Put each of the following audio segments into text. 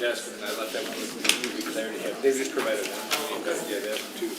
desk, and I left that one with the movie clarity head. They just provided one. Yeah, they have two.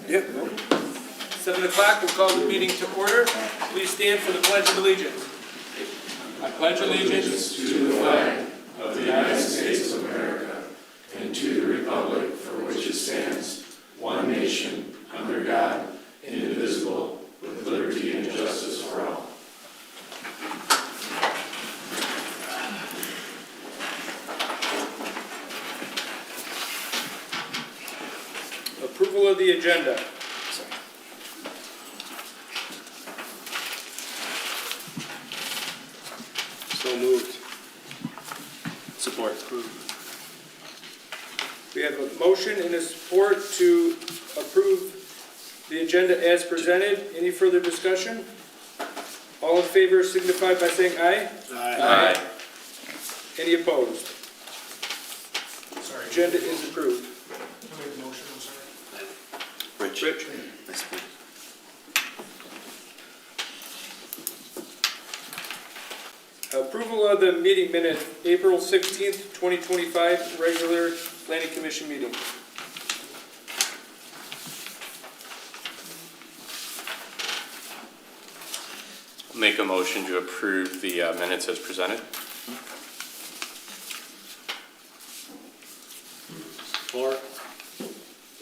Yep. 7 o'clock, we'll call the meeting to order. Please stand for the Pledge of Allegiance. I pledge allegiance to the flag of the United States of America and to the republic for which it stands, one nation, under God, indivisible, with liberty and justice for all. approval of the agenda. So moved. Support. We have a motion and a support to approve the agenda as presented. Any further discussion? All in favor signify by saying aye. Aye. Any opposed? Sorry. Agenda is approved. Can we have a motion, I'm sorry? Rich. Rich? Nice to meet you. Approval of the meeting minutes, April 16th, 2025, regular planning commission meeting. Make a motion to approve the minutes as presented. Support.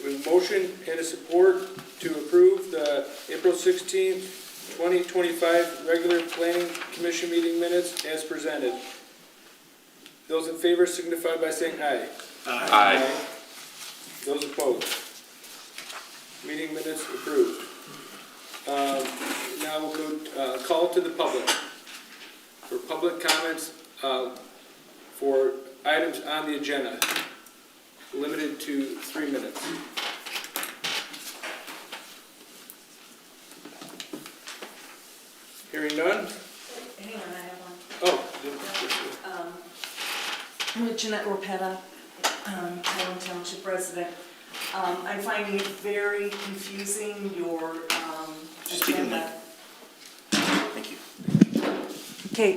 We have a motion and a support to approve the April 16th, 2025 regular planning commission meeting minutes as presented. Those in favor signify by saying aye. Aye. Those opposed? Meeting minutes approved. Now we'll go call to the public for public comments for items on the agenda, limited to 3 minutes. Hearing none? Hang on, I have one. Oh. I'm Jeanette Ropetta, Tyrone Township resident. I'm finding it very confusing, your Speak in the agenda. Thank you. Okay,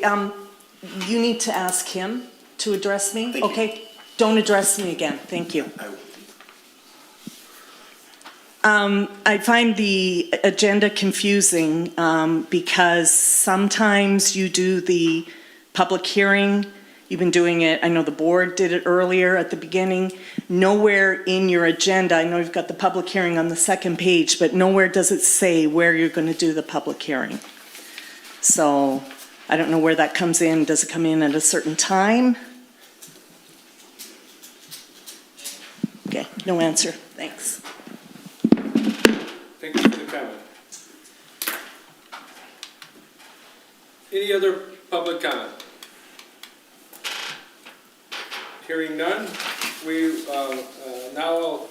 you need to ask him to address me? Thank you. Okay, don't address me again, thank you. I will. I find the agenda confusing because sometimes you do the public hearing, you've been doing it, I know the board did it earlier at the beginning. Nowhere in your agenda, I know you've got the public hearing on the second page, but nowhere does it say where you're going to do the public hearing. So I don't know where that comes in. Does it come in at a certain time? Okay, no answer, thanks. Thank you for the comment. Any other public comment? Hearing none, we now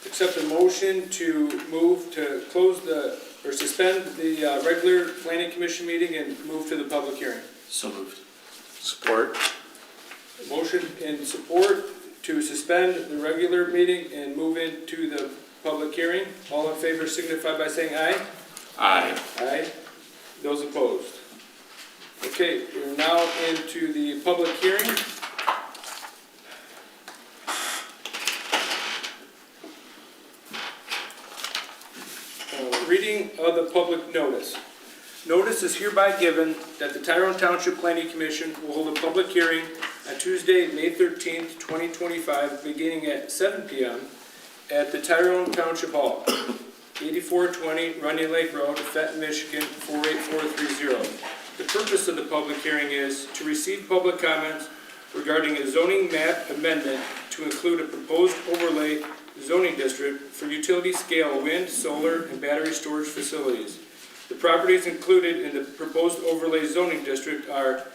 accept a motion to move to close or suspend the regular planning commission meeting and move to the public hearing. So moved. Support. Motion and support to suspend the regular meeting and move into the public hearing. All in favor signify by saying aye. Aye. Aye. Those opposed? Okay, we're now into the public hearing. Reading of the public notice. Notice is hereby given that the Tyrone Township Planning Commission will hold a public hearing on Tuesday, May 13th, 2025, beginning at 7 p.m. at the Tyrone Township Hall, 8420 Running Lake Road, Fenton, Michigan, 48430. The purpose of the public hearing is to receive public comments regarding a zoning map amendment to include a proposed overlay zoning district for utility-scale wind, solar, and battery storage facilities. The properties included in the proposed overlay zoning district are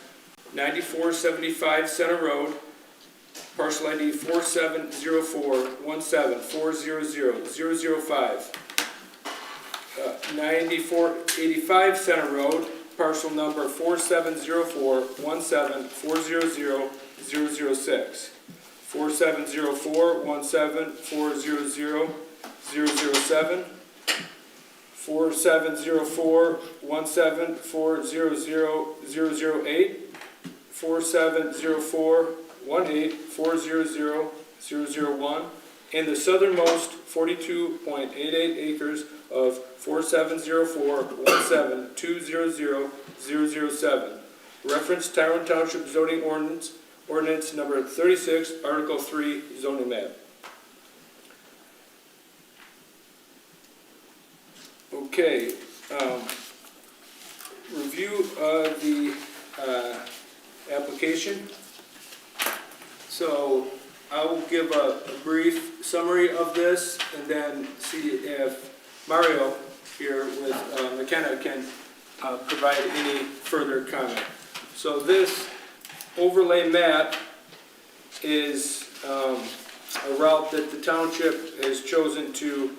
9475 Center Road, parcel ID 470417400005. 9485 Center Road, parcel number 470417400006. 470417400007. 470417400008. 470418400001, and the southernmost 42.88 acres of 470417200007. Reference Tyrone Township zoning ordinance number 36, Article 3, zoning map. Okay, review of the application. So I will give a brief summary of this and then see if Mario here with McKenna can provide any further comment. So this overlay map is a route that the township has chosen to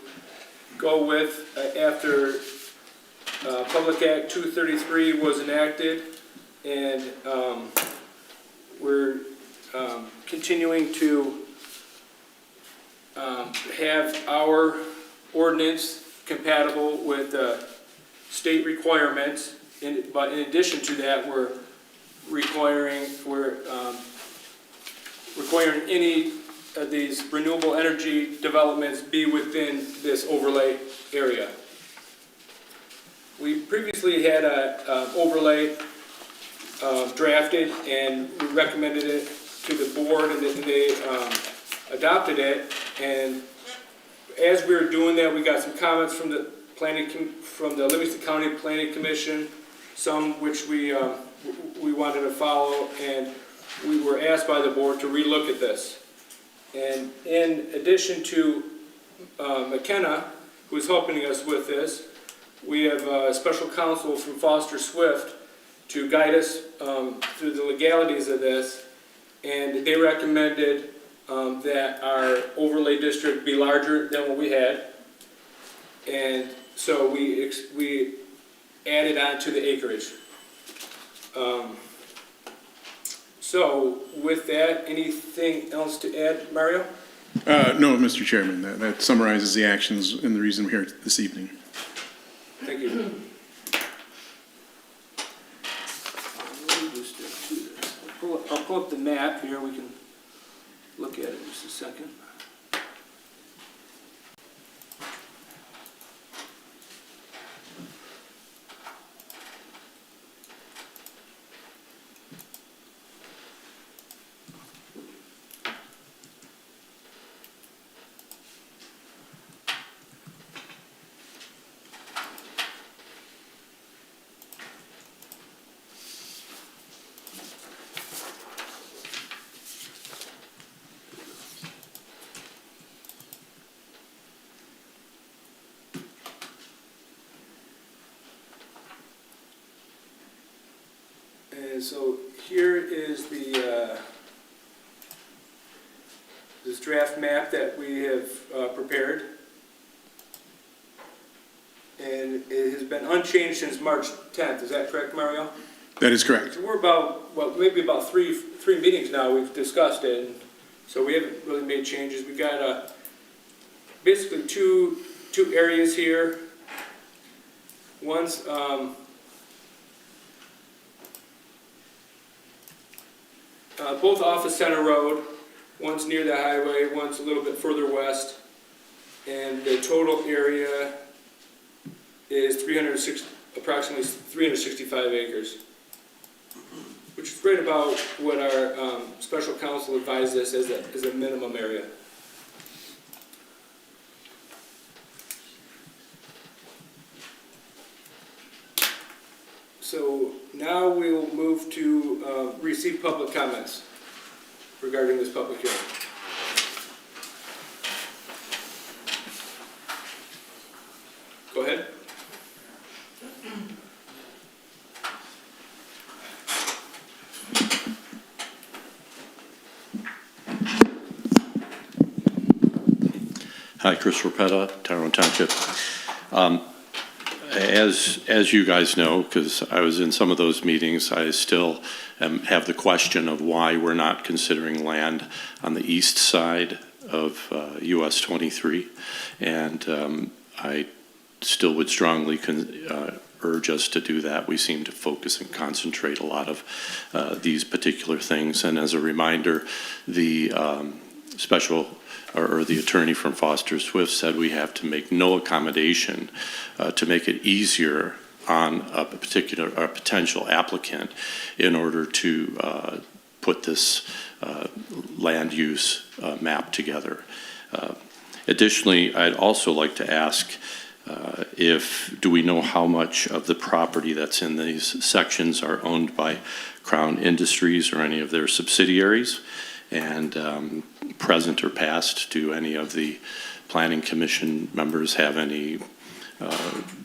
go with after Public Act 233 was enacted, and we're continuing to have our ordinance compatible with state requirements, but in addition to that, we're requiring any of these renewable energy developments be within this overlay area. We previously had a overlay drafted, and we recommended it to the board, and they adopted it. And as we were doing that, we got some comments from the Livingston County Planning Commission, some which we wanted to follow, and we were asked by the board to relook at this. And in addition to McKenna, who is helping us with this, we have a special counsel from Foster Swift to guide us through the legalities of this, and they recommended that our overlay district be larger than what we had, and so we added on to the acreage. So with that, anything else to add, Mario? No, Mr. Chairman, that summarizes the actions and the reason we're here this evening. Thank you. I'll pull up the map here, we can look at it in just a second. And so here is the this draft map that we have prepared, and it has been unchanged since March 10th. Is that correct, Mario? That is correct. So we're about, well, maybe about three meetings now we've discussed it, and so we haven't really made changes. We've got basically two areas here. One's both off of Center Road. One's near the highway, one's a little bit further west. And the total area is approximately 365 acres, which is right about what our special counsel advised us as a minimum area. So now we'll move to receive public comments regarding this public hearing. Go ahead. Hi, Chris Rapetta, Tyrone Township. As you guys know, because I was in some of those meetings, I still have the question of why we're not considering land on the east side of US 23. And I still would strongly urge us to do that. We seem to focus and concentrate a lot of these particular things. And as a reminder, the the attorney from Foster Swift said we have to make no accommodation to make it easier on a potential applicant in order to put this land use map together. Additionally, I'd also like to ask do we know how much of the property that's in these sections are owned by Crown Industries or any of their subsidiaries? And present or past, do any of the Planning Commission members have any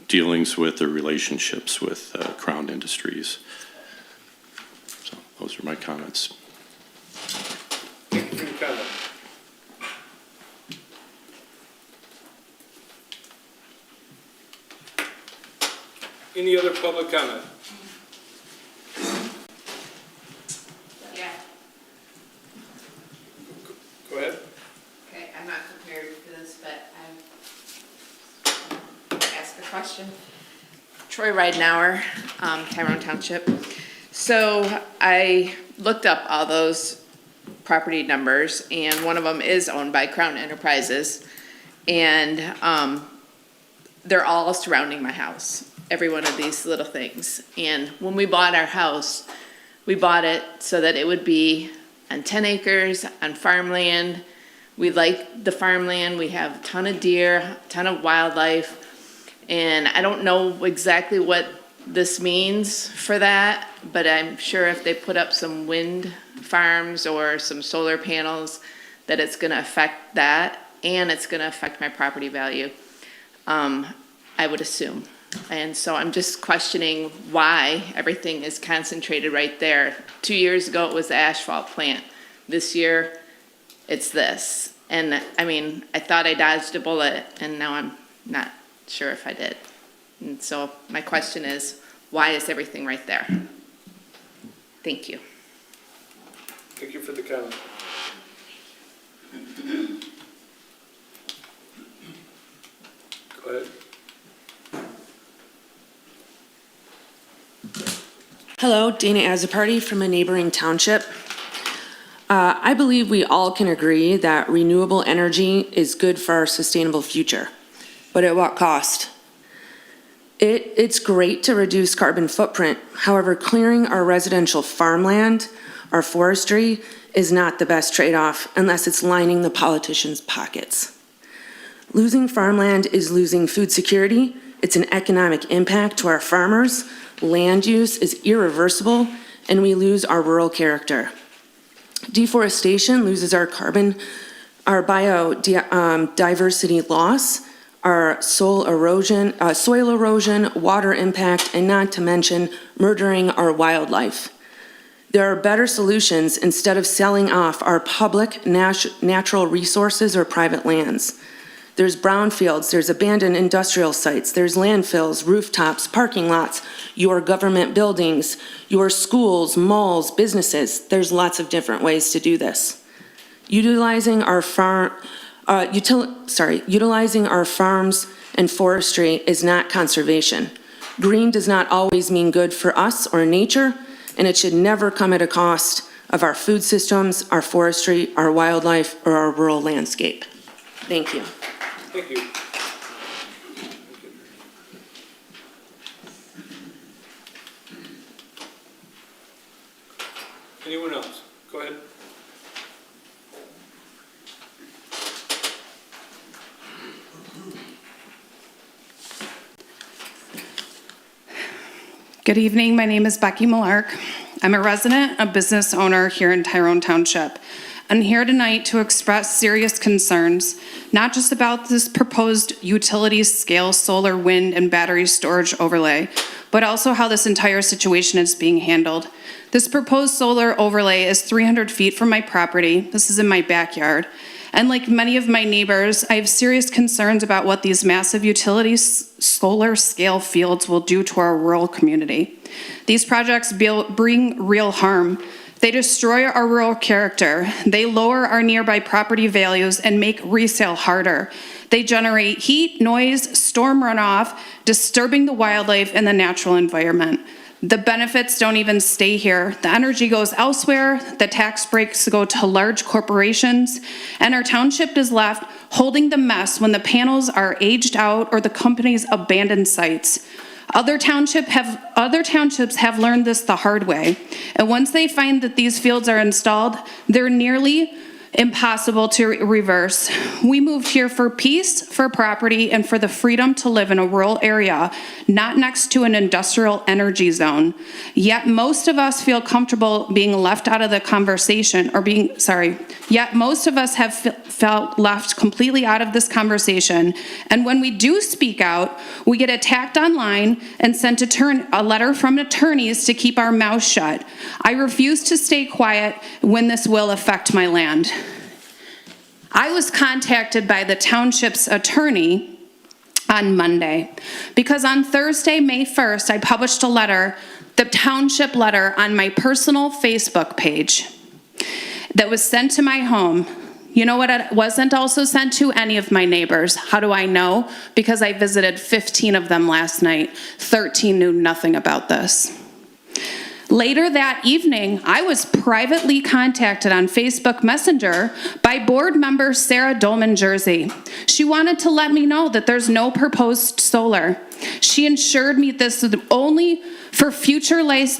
dealings with or relationships with Crown Industries? So those are my comments. Thank you for your comment. Any other public comment? Yeah, Go ahead. okay, I'm not prepared for this, but I'll ask a question. Troy Ridenauer, Tyrone Township. So I looked up all those property numbers, and one of them is owned by Crown Enterprises. And they're all surrounding my house, every one of these little things. And when we bought our house, we bought it so that it would be on 10 acres, on farmland. We like the farmland. We have a ton of deer, a ton of wildlife. And I don't know exactly what this means for that, but I'm sure if they put up some wind farms or some solar panels, that it's gonna affect that, and it's gonna affect my property value, I would assume. And so I'm just questioning why everything is concentrated right there. 2 years ago, it was the asphalt plant. This year, it's this. And I mean, I thought I dodged a bullet, and now I'm not sure if I did. And so my question is, why is everything right there? Thank you. Thank you for the comment. Go ahead. Hello, Dana Azaparty from a neighboring township. I believe we all can agree that renewable energy is good for our sustainable future, but at what cost? It's great to reduce carbon footprint. However, clearing our residential farmland, our forestry, is not the best trade-off unless it's lining the politicians' pockets. Losing farmland is losing food security. It's an economic impact to our farmers. Land use is irreversible, and we lose our rural character. Deforestation loses our carbon, our biodiversity loss, our soil erosion, water impact, and not to mention murdering our wildlife. There are better solutions instead of selling off our public natural resources or private lands. There's brownfields, there's abandoned industrial sites, there's landfills, rooftops, parking lots, your government buildings, your schools, malls, businesses. There's lots of different ways to do this. Utilizing our farms and forestry is not conservation. Green does not always mean good for us or nature, and it should never come at a cost of our food systems, our forestry, our wildlife, or our rural landscape. Thank you. Thank you. Anyone else? Go ahead. Good evening, my name is Becky Millark. I'm a resident, a business owner here in Tyrone Township. I'm here tonight to express serious concerns, not just about this proposed utility-scale solar, wind, and battery storage overlay, but also how this entire situation is being handled. This proposed solar overlay is 300 feet from my property. This is in my backyard. And like many of my neighbors, I have serious concerns about what these massive utility solar scale fields will do to our rural community. These projects bring real harm. They destroy our rural character. They lower our nearby property values and make resale harder. They generate heat, noise, storm runoff, disturbing the wildlife and the natural environment. The benefits don't even stay here. The energy goes elsewhere, the tax breaks go to large corporations, and our township is left holding the mess when the panels are aged out or the companies abandon sites. Other townships have learned this the hard way, and once they find that these fields are installed, they're nearly impossible to reverse. We moved here for peace, for property, and for the freedom to live in a rural area, not next to an industrial energy zone. Yet most of us feel comfortable being left out of the conversation, yet most of us have felt left completely out of this conversation. And when we do speak out, we get attacked online and sent a letter from attorneys to keep our mouths shut. I refuse to stay quiet when this will affect my land. I was contacted by the township's attorney on Monday because on Thursday, May 1st, I published a letter, the township letter, on my personal Facebook page that was sent to my home. You know what? It wasn't also sent to any of my neighbors. How do I know? Because I visited 15 of them last night. 13 knew nothing about this. Later that evening, I was privately contacted on Facebook Messenger by board member Sarah Dolman Jersey. She wanted to let me know that there's no proposed solar. She assured me this is only for future land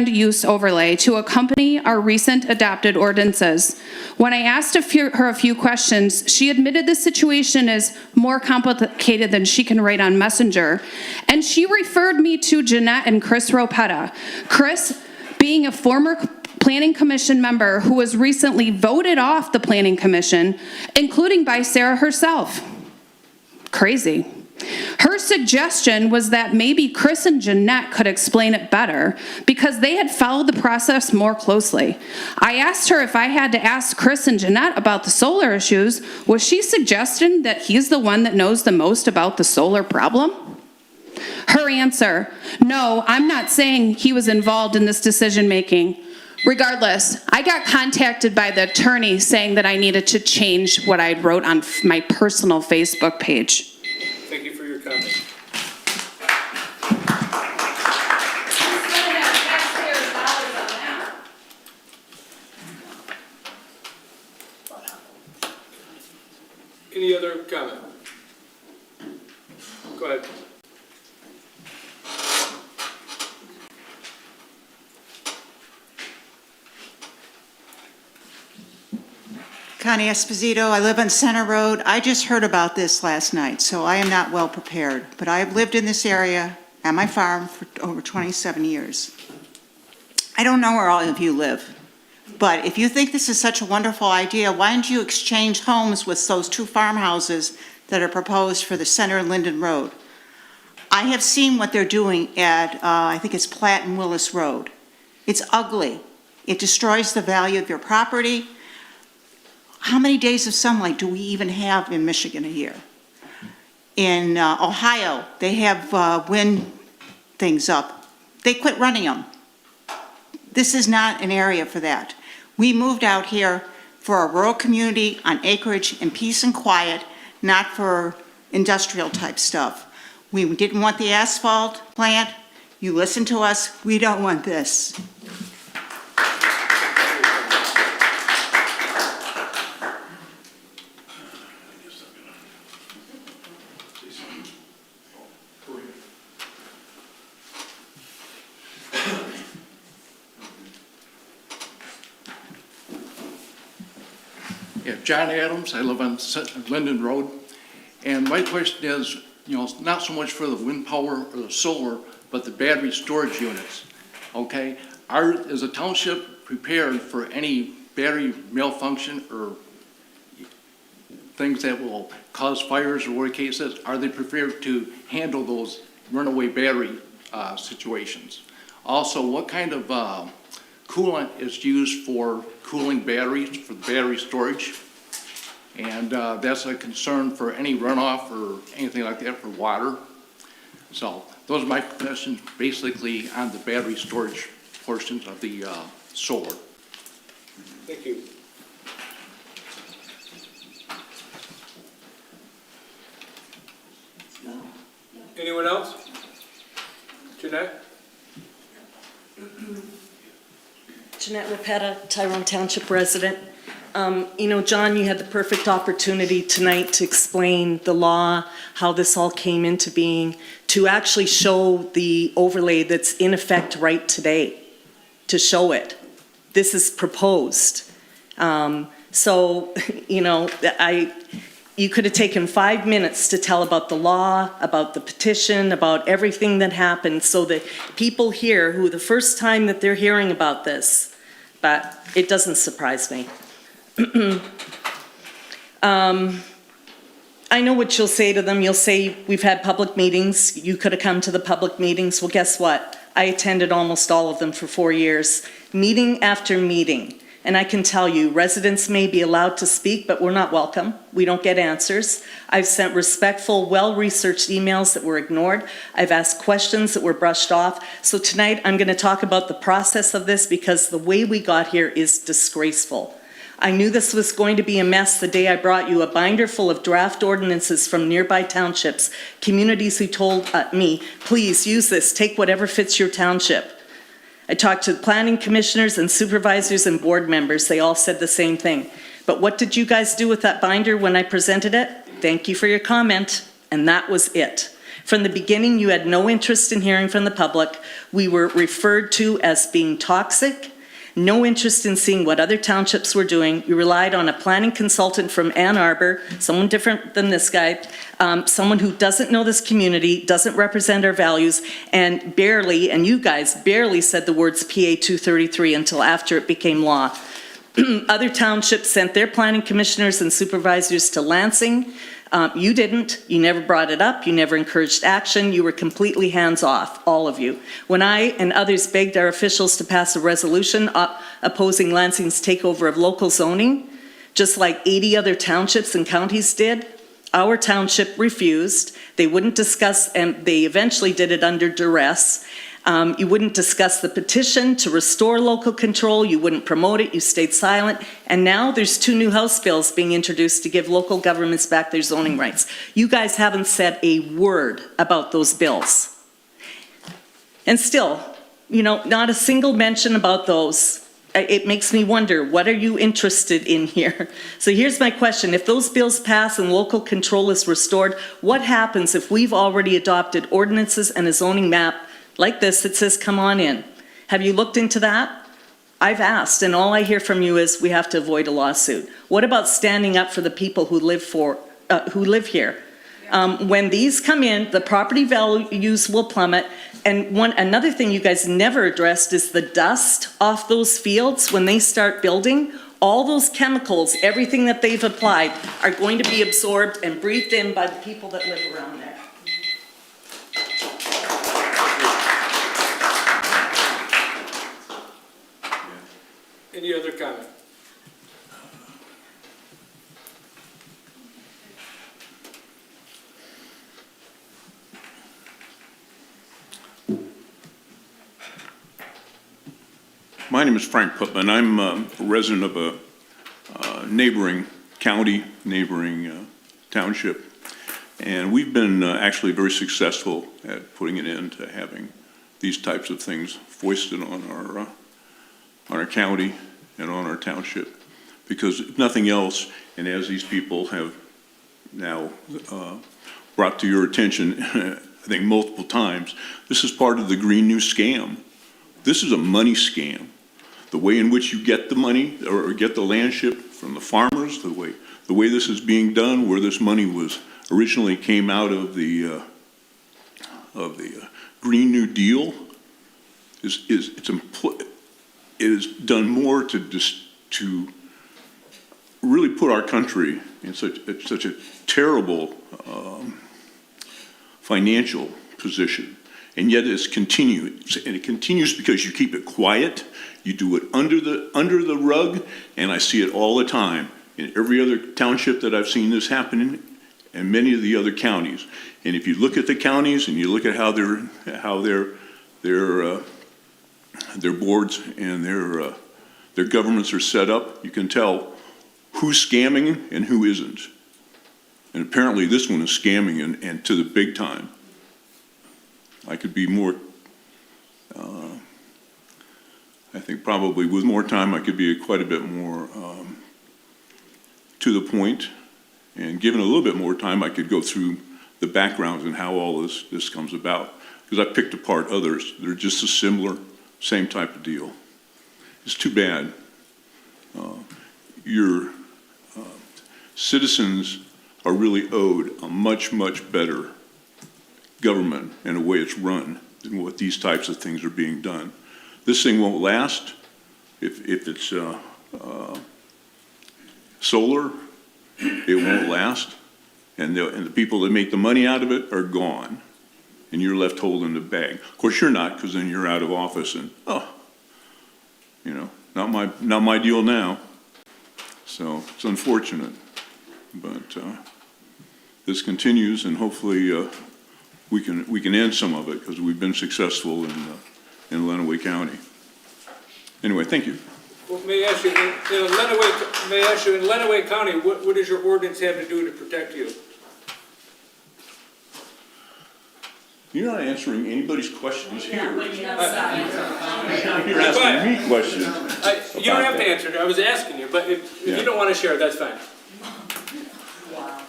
use overlay to accompany our recent adopted ordinances. When I asked her a few questions, she admitted the situation is more complicated than she can write on Messenger, and she referred me to Jeanette and Chris Ropetta. Chris, being a former Planning Commission member who was recently voted off the Planning Commission, including by Sarah herself. Crazy. Her suggestion was that maybe Chris and Jeanette could explain it better because they had followed the process more closely. I asked her if I had to ask Chris and Jeanette about the solar issues. Was she suggesting that he's the one that knows the most about the solar problem? Her answer, no, I'm not saying he was involved in this decision-making. Regardless, I got contacted by the attorney saying that I needed to change what I wrote on my personal Facebook page. Thank you for your comment. Any other comment? Go ahead. Connie Esposito, I live on Center Road. I just heard about this last night, so I am not well prepared. But I've lived in this area at my farm for over 27 years. I don't know where all of you live, but if you think this is such a wonderful idea, why don't you exchange homes with those two farmhouses that are proposed for the Center and Linden Road? I have seen what they're doing at, I think it's Platt and Willis Road. It's ugly. It destroys the value of your property. How many days of sunlight do we even have in Michigan a year? In Ohio, they have wind things up. They quit running them. This is not an area for that. We moved out here for a rural community on acreage and peace and quiet, not for industrial type stuff. We didn't want the asphalt plant. You listen to us. We don't want this. Yeah, John Adams, I live on Linden Road, and my question is, not so much for the wind power or the solar, but the battery storage units, okay? Is the township prepared for any battery malfunction or things that will cause fires or whatever the case is? Are they prepared to handle those runaway battery situations? Also, what kind of coolant is used for cooling batteries, for the battery storage? And that's a concern for any runoff or anything like that for water. So those are my questions basically on the battery storage portions of the solar. Thank you. Anyone else? Jeanette? Jeanette Rapetta, Tyrone Township resident. John, you had the perfect opportunity tonight to explain the law, how this all came into being, to actually show the overlay that's in effect right today, to show it. This is proposed. So, you know, you could have taken 5 minutes to tell about the law, about the petition, about everything that happened, so that people here who the first time that they're hearing about this, but it doesn't surprise me. I know what you'll say to them. You'll say, we've had public meetings. You could have come to the public meetings. Well, guess what? I attended almost all of them for 4 years, meeting after meeting. And I can tell you, residents may be allowed to speak, but we're not welcome. We don't get answers. I've sent respectful, well-researched emails that were ignored. I've asked questions that were brushed off. So tonight, I'm going to talk about the process of this, because the way we got here is disgraceful. I knew this was going to be a mess the day I brought you a binder full of draft ordinances from nearby townships, communities who told me, please use this, take whatever fits your township. I talked to planning commissioners and supervisors and board members. They all said the same thing. But what did you guys do with that binder when I presented it? Thank you for your comment, and that was it. From the beginning, you had no interest in hearing from the public. We were referred to as being toxic. No interest in seeing what other townships were doing. You relied on a planning consultant from Ann Arbor, someone different than this guy, someone who doesn't know this community, doesn't represent our values, and barely, and you guys barely said the words PA 233 until after it became law. Other townships sent their planning commissioners and supervisors to Lansing. You didn't. You never brought it up. You never encouraged action. You were completely hands-off, all of you. When I and others begged our officials to pass a resolution opposing Lansing's takeover of local zoning, just like 80 other townships and counties did, our township refused. They wouldn't discuss, and they eventually did it under duress. You wouldn't discuss the petition to restore local control. You wouldn't promote it. You stayed silent. And now there's 2 new House bills being introduced to give local governments back their zoning rights. You guys haven't said a word about those bills. And still, you know, not a single mention about those. It makes me wonder, what are you interested in here? So here's my question. If those bills pass and local control is restored, what happens if we've already adopted ordinances and a zoning map like this that says, come on in? Have you looked into that? I've asked, and all I hear from you is we have to avoid a lawsuit. What about standing up for the people who live here? When these come in, the property values will plummet. And another thing you guys never addressed is the dust off those fields when they start building. All those chemicals, everything that they've applied, are going to be absorbed and breathed in by the people that live around there. Any other comment? My name is Frank Putman. I'm a resident of a neighboring county, neighboring township, and we've been actually very successful at putting an end to having these types of things foisted on our county and on our township, because if nothing else, and as these people have now brought to your attention, I think multiple times, this is part of the Green New scam. This is a money scam. The way in which you get the money or get the landship from the farmers, the way this is being done, where this money was originally came out of the Green New Deal, is done more to really put our country in such a terrible financial position. And yet it's continued, and it continues because you keep it quiet, you do it under the rug, and I see it all the time in every other township that I've seen this happen in, and many of the other counties. And if you look at the counties and you look at how their boards and their governments are set up, you can tell who's scamming and who isn't. And apparently this one is scamming and to the big time. I could be more, I think probably with more time I could be quite a bit more to the point, and given a little bit more time I could go through the backgrounds and how all this comes about, because I picked apart others. They're just a similar, same type of deal. It's too bad. your citizens are really owed a much, much better government and the way it's run than what these types of things are being done. This thing won't last if it's solar. It won't last, and the people that make the money out of it are gone, and you're left holding the bag. Of course, you're not, because then you're out of office, and not my deal now. So it's unfortunate, but this continues, and hopefully we can end some of it, because we've been successful in Lenawee County. Anyway, thank you. Well, may I ask you, in Lenawee County, what does your ordinance have to do to protect you? You're not answering anybody's questions here. You're asking me questions. You don't have to answer it, I was asking you, but if you don't want to share, that's fine.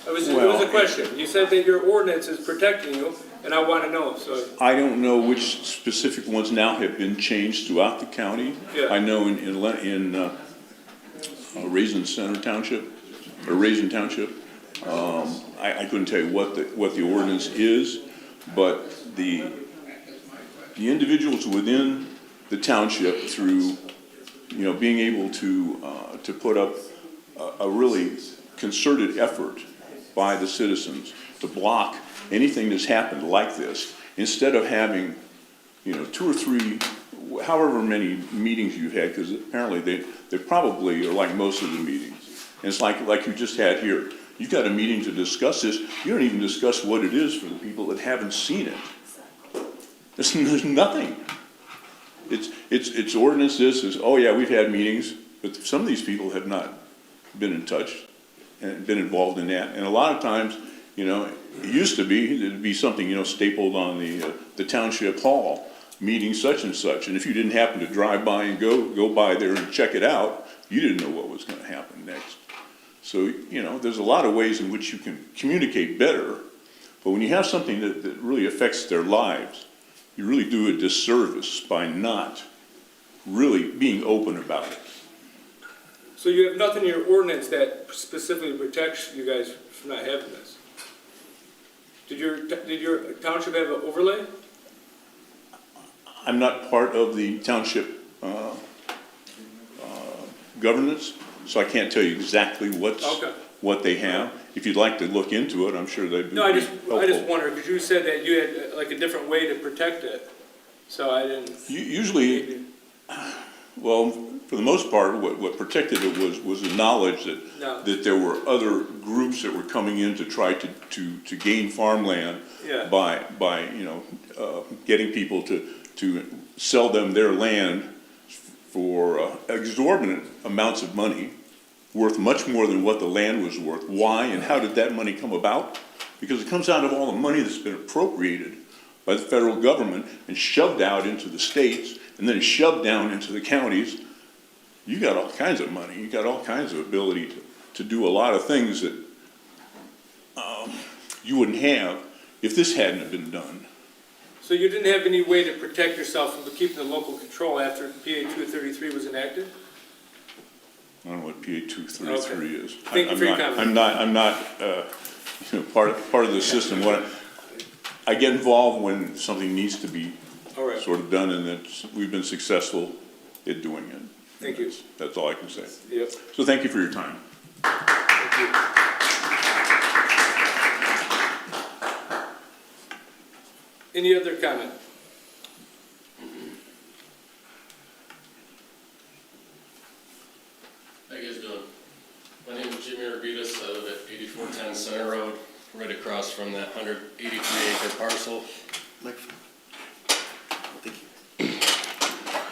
It was a question. You said that your ordinance is protecting you, and I want to know, so. I don't know which specific ones now have been changed throughout the county. Yeah. I know in Raisin Center Township, or Raisin Township, I couldn't tell you what the ordinance is, but the individuals within the township, through being able to put up a really concerted effort by the citizens to block anything that's happened like this, instead of having 2 or 3, however many meetings you've had, because apparently they probably are like most of the meetings. And it's like you just had here. You've got a meeting to discuss this. You don't even discuss what it is for the people that haven't seen it. There's nothing. It's ordinance. This is, oh yeah, we've had meetings, but some of these people have not been in touch and been involved in that. And a lot of times, it used to be, there'd be something, stapled on the township hall, meeting such and such. And if you didn't happen to drive by and go by there and check it out, you didn't know what was going to happen next. So, there's a lot of ways in which you can communicate better, but when you have something that really affects their lives, you really do a disservice by not really being open about it. So you have nothing in your ordinance that specifically protects you guys from not having this? Did your township have an overlay? I'm not part of the township governance, so I can't tell you exactly what they have. If you'd like to look into it, I'm sure they'd be helpful. I just wondered, because you said that you had like a different way to protect it, so I didn't. Usually, well, for the most part, what protected it was the knowledge that there were other groups that were coming in to try to gain farmland by getting people to sell them their land for exorbitant amounts of money, worth much more than what the land was worth. Why and how did that money come about? Because it comes out of all the money that's been appropriated by the federal government and shoved out into the states and then shoved down into the counties. You got all kinds of money. You got all kinds of ability to do a lot of things that you wouldn't have if this hadn't been done. So you didn't have any way to protect yourself from keeping the local control after PA 233 was enacted? I don't know what PA 233 is. Thank you for your comment. I'm not part of the system. I get involved when something needs to be sort of done, and we've been successful at doing it. Thank you. That's all I can say. Yep. So thank you for your time. Thank you. Any other comment? How you guys doing? My name is Jimmy Urbitas. I live at 8410 Center Road, right across from that 183-acre parcel.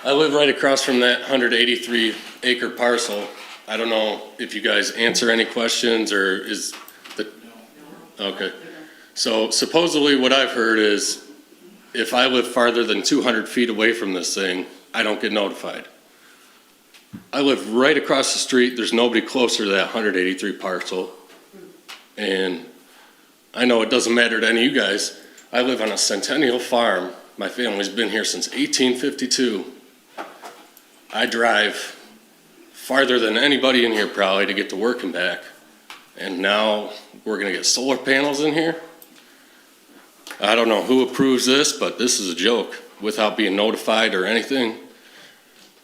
I live right across from that 183-acre parcel. I don't know if you guys answer any questions, or is the... Okay. So supposedly what I've heard is if I live farther than 200 feet away from this thing, I don't get notified. I live right across the street. There's nobody closer to that 183 parcel. And I know it doesn't matter to any of you guys. I live on a centennial farm. My family's been here since 1852. I drive farther than anybody in here probably to get to work and back. And now we're gonna get solar panels in here? I don't know who approves this, but this is a joke without being notified or anything.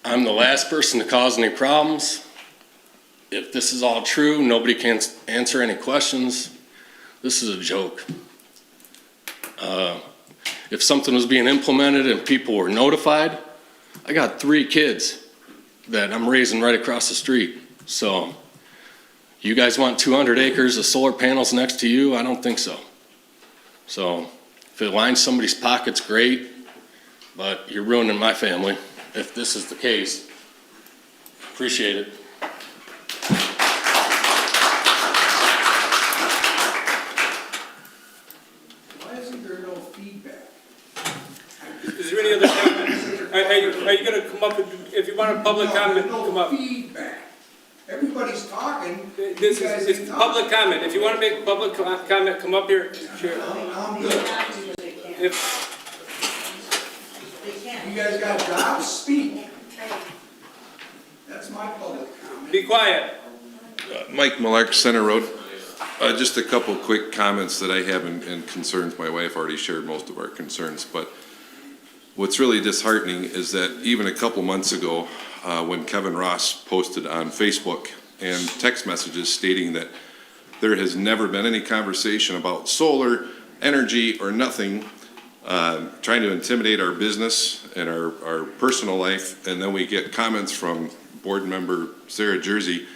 I'm the last person to cause any problems. If this is all true, nobody can answer any questions. This is a joke. If something was being implemented and people were notified, I got 3 kids that I'm raising right across the street. So you guys want 200 acres of solar panels next to you? I don't think so. So if it lines somebody's pockets, great, but you're ruining my family if this is the case. Appreciate it. Why isn't there no feedback? Is there any other comments? Are you gonna come up, if you want a public comment, come up. No feedback. Everybody's talking. This is, it's public comment. If you wanna make public comment, come up here. Sure. I'm good. If, You guys got jobs, speak. That's my public comment. be quiet. Mike Malark, Center Road. Just a couple quick comments that I have and concerns. My wife already shared most of our concerns, but what's really disheartening is that even a couple months ago, when Kevin Ross posted on Facebook and text messages stating that there has never been any conversation about solar energy or nothing, trying to intimidate our business and our personal life, and then we get comments from board member Sarah Jersey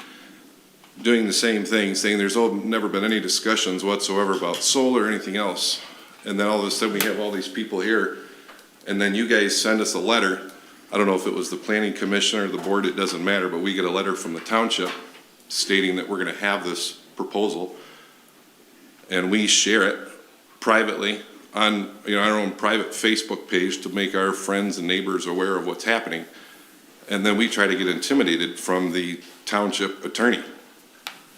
doing the same thing, saying there's never been any discussions whatsoever about solar or anything else. And then all of a sudden we have all these people here, and then you guys send us a letter. I don't know if it was the planning commission or the board, it doesn't matter, but we get a letter from the township stating that we're gonna have this proposal, and we share it privately on our own private Facebook page to make our friends and neighbors aware of what's happening. And then we try to get intimidated from the township attorney.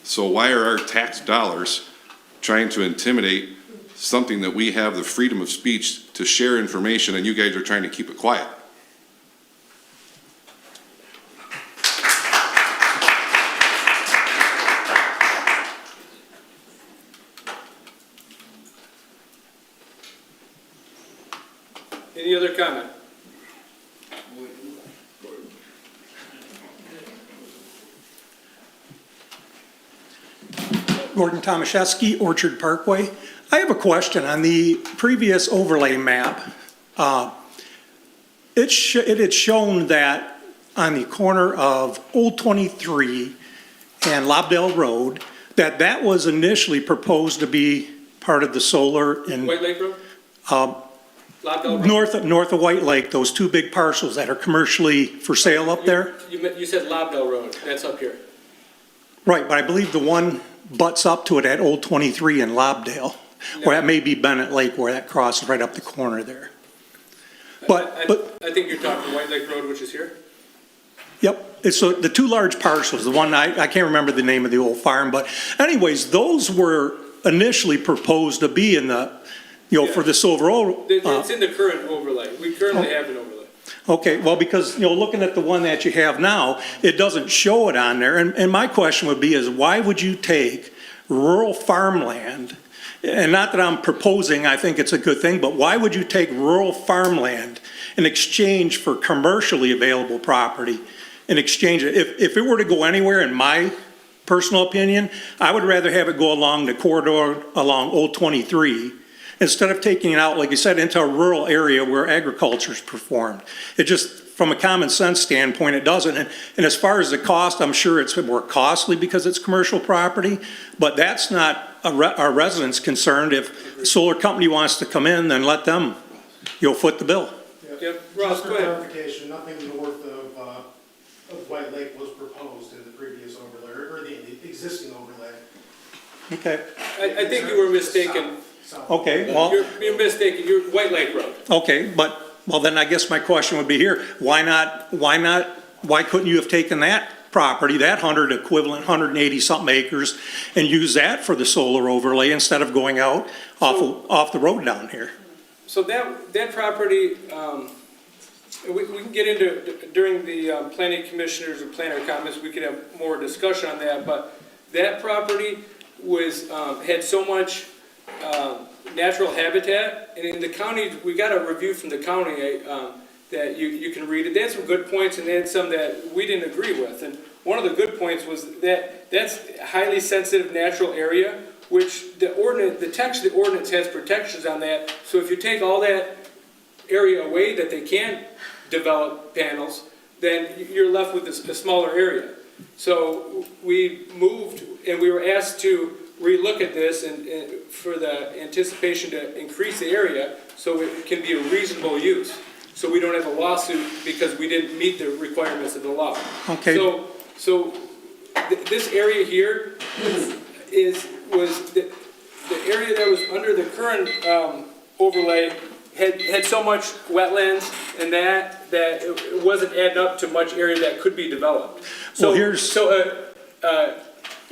So why are our tax dollars trying to intimidate something that we have the freedom of speech to share information, and you guys are trying to keep it quiet? Any other comment? Gordon Tomaszewski, Orchard Parkway. I have a question on the previous overlay map. It had shown that on the corner of Old 23 and Lobdell Road, that was initially proposed to be part of the solar in White Lake Road? Lobdell Road? north of White Lake, those 2 big parcels that are commercially for sale up there. You said Lobdell Road, that's up here. Right, but I believe the one butts up to it at Old 23 and Lobdale, or that may be Bennett Lake where that crosses right up the corner there. But I think you're talking White Lake Road, which is here? Yep, it's the 2 large parcels, the one, I can't remember the name of the old farm, but anyways, those were initially proposed to be in the, for the Silver Oak. It's in the current overlay. We currently have an overlay. Okay, well, because, looking at the one that you have now, it doesn't show it on there. And my question would be is why would you take rural farmland, and not that I'm proposing, I think it's a good thing, but why would you take rural farmland in exchange for commercially available property in exchange? If it were to go anywhere, in my personal opinion, I would rather have it go along the corridor along Old 23 instead of taking it out, like you said, into a rural area where agriculture is performed. It just, from a common sense standpoint, it doesn't. And as far as the cost, I'm sure it's more costly because it's commercial property, but that's not our residents' concerned. If a solar company wants to come in, then let them, foot the bill. Yep, Ross, go ahead. Clarification, nothing north of White Lake was proposed in the previous overlay, or the existing overlay. Okay. I think you were mistaken. Okay, well. You're mistaken. You're White Lake Road. Okay, well, then I guess my question would be here, why couldn't you have taken that property, that 180 something acres, and use that for the solar overlay instead of going out off the road down here? So that property, we can get into, during the planning commissioners or planner comments, we could have more discussion on that, but that property was, had so much natural habitat, and in the county, we got a review from the county that you can read it. They had some good points, and they had some that we didn't agree with. And one of the good points was that that's a highly sensitive natural area, which the ordinance, the text of the ordinance has protections on that. So if you take all that area away that they can't develop panels, then you're left with a smaller area. So we moved, and we were asked to relook at this and for the anticipation to increase the area so it can be a reasonable use. So we don't have a lawsuit because we didn't meet the requirements of the law. Okay. So this area here was the area that was under the current overlay had so much wetlands and that it wasn't adding up to much area that could be developed. So a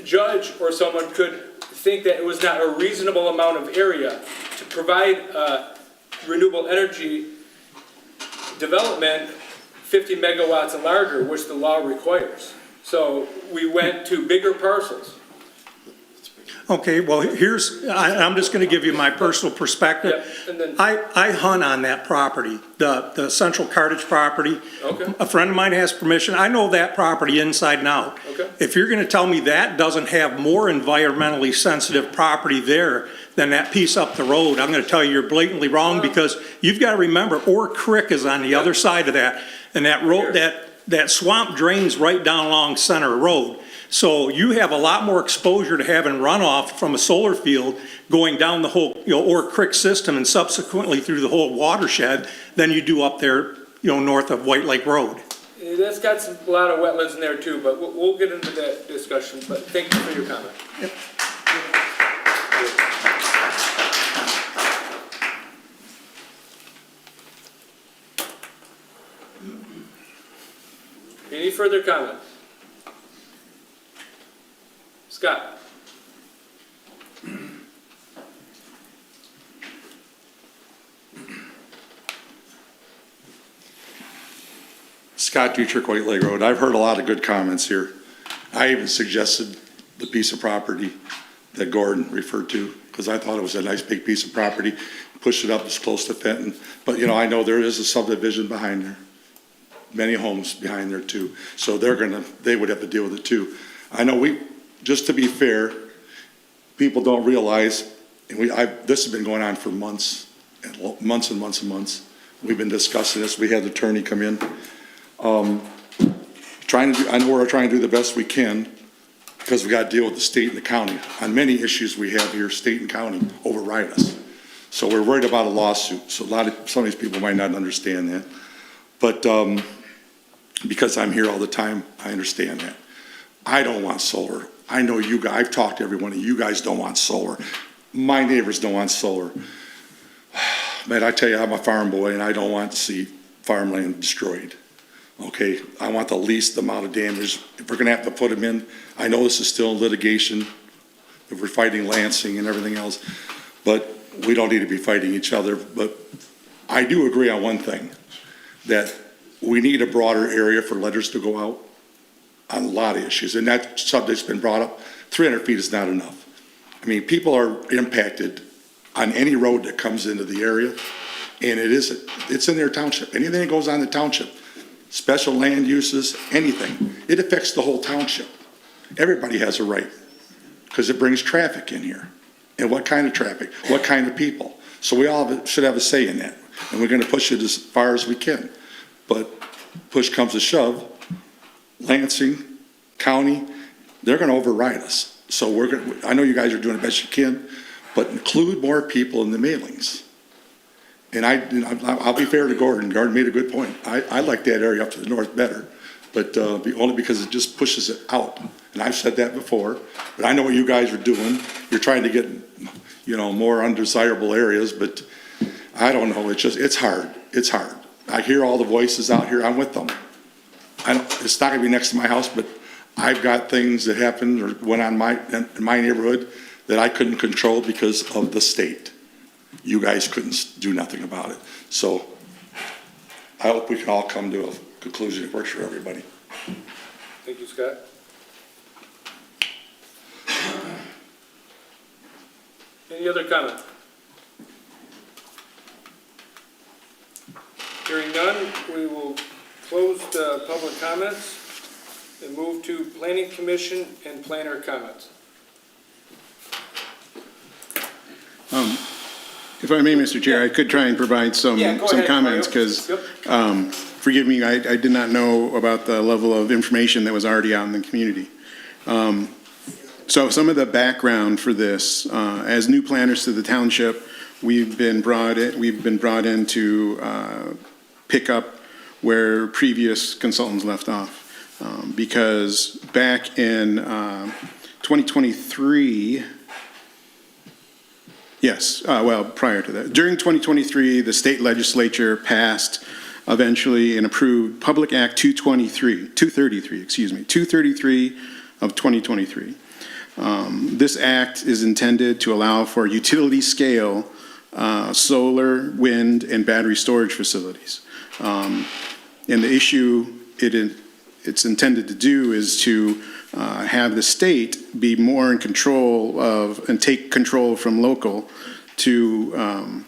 judge or someone could think that it was not a reasonable amount of area to provide renewable energy development 50 megawatts and larger, which the law requires. So we went to bigger parcels. Okay, well, I'm just gonna give you my personal perspective. Yep, and then, I hunt on that property, the Central Cartage property. Okay. A friend of mine has permission. I know that property inside and out. Okay. If you're gonna tell me that doesn't have more environmentally sensitive property there than that piece up the road, I'm gonna tell you you're blatantly wrong, because you've gotta remember, Orr Creek is on the other side of that. And that road, that swamp drains right down along Center Road. So you have a lot more exposure to having runoff from a solar field going down the whole, Orr Creek system and subsequently through the whole watershed than you do up there, north of White Lake Road. that's got a lot of wetlands in there too, but we'll get into that discussion, but thank you for your comment. Yep. Any further comment? Scott? Scott Dietrich, White Lake Road. I've heard a lot of good comments here. I even suggested the piece of property that Gordon referred to, because I thought it was a nice big piece of property, pushed it up as close to Fenton. But, I know there is a subdivision behind there, many homes behind there too. So they would have to deal with it too. I know just to be fair, people don't realize, and this has been going on for months and months and months and months. We've been discussing this. We had the attorney come in. I know we're trying to do the best we can, because we got to deal with the state and the county. On many issues we have here, state and county override us. So we're worried about a lawsuit. So some of these people might not understand that. But because I'm here all the time, I understand that. I don't want solar. I know you guys, I've talked to every one of you guys don't want solar. My neighbors don't want solar. Man, I tell you, I'm a farm boy and I don't want to see farmland destroyed. Okay, I want the least amount of damage. If we're gonna have to put them in, I know this is still in litigation, if we're fighting Lansing and everything else, but we don't need to be fighting each other. But I do agree on one thing, that we need a broader area for letters to go out on a lot of issues, and that subject's been brought up. 300 feet is not enough. I mean, people are impacted on any road that comes into the area, and it's in their township. Anything that goes on the township, special land uses, anything, it affects the whole township. Everybody has a right, because it brings traffic in here. And what kind of traffic? What kind of people? So we all should have a say in that, and we're gonna push it as far as we can. But push comes to shove, Lansing County, they're gonna override us. So I know you guys are doing the best you can, but include more people in the mailings. And I'll be fair to Gordon. Gordon made a good point. I like that area up to the north better, but only because it just pushes it out. And I've said that before, but I know what you guys are doing. You're trying to get, more undesirable areas, but I don't know. It's hard. It's hard. I hear all the voices out here. I'm with them. It's not gonna be next to my house, but I've got things that happened or went on in my neighborhood that I couldn't control because of the state. You guys couldn't do nothing about it. So I hope we can all come to a conclusion that works for everybody. Thank you, Scott. Any other comment? Hearing none, we will close the public comments and move to Planning Commission and planner comments. If I may, Mr. Chair, I could try and provide some Yeah, go ahead, comments, Mario. because, Yep. forgive me, I did not know about the level of information that was already out in the community. So some of the background for this, as new planners to the township, we've been brought in to pick up where previous consultants left off. Because back in 2023, yes, well, prior to that. During 2023, the state legislature passed eventually and approved Public Act 233 of 2023. This act is intended to allow for utility scale solar, wind, and battery storage facilities. And the issue it's intended to do is to have the state be more in control of and take control from local to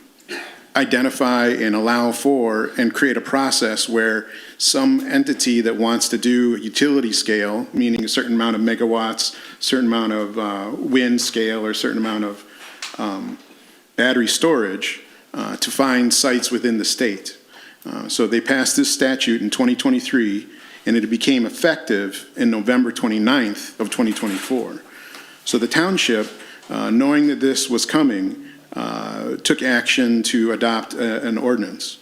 identify and allow for and create a process where some entity that wants to do utility scale, meaning a certain amount of megawatts, certain amount of wind scale, or a certain amount of battery storage, to find sites within the state. So they passed this statute in 2023, and it became effective in November 29th of 2024. So the township, knowing that this was coming, took action to adopt an ordinance.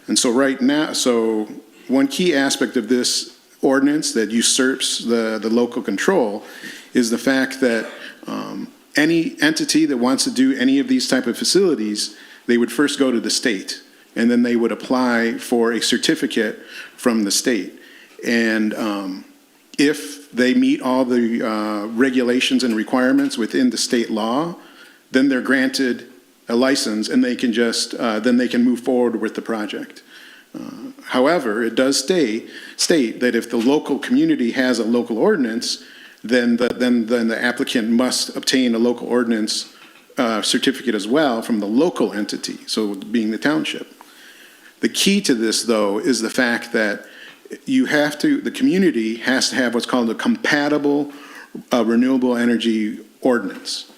And so right now, so one key aspect of this ordinance that usurps the local control is the fact that any entity that wants to do any of these type of facilities, they would first go to the state, and then they would apply for a certificate from the state. And if they meet all the regulations and requirements within the state law, then they're granted a license, and they can just then they can move forward with the project. However, it does state that if the local community has a local ordinance, then the applicant must obtain a local ordinance certificate as well from the local entity, so being the township. The key to this, though, is the fact that the community has to have what's called a compatible renewable energy ordinance.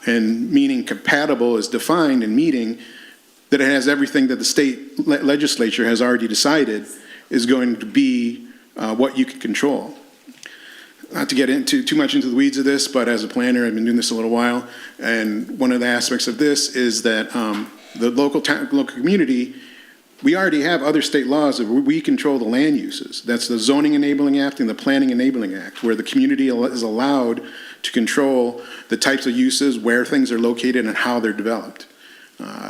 And meaning compatible is defined in meaning that it has everything that the state legislature has already decided is going to be what you can control. Not to get into too much into the weeds of this, but as a planner, I've been doing this a little while, and one of the aspects of this is that the local community, we already have other state laws that we control the land uses. That's the Zoning Enabling Act and the Planning Enabling Act, where the community is allowed to control the types of uses, where things are located, and how they're developed.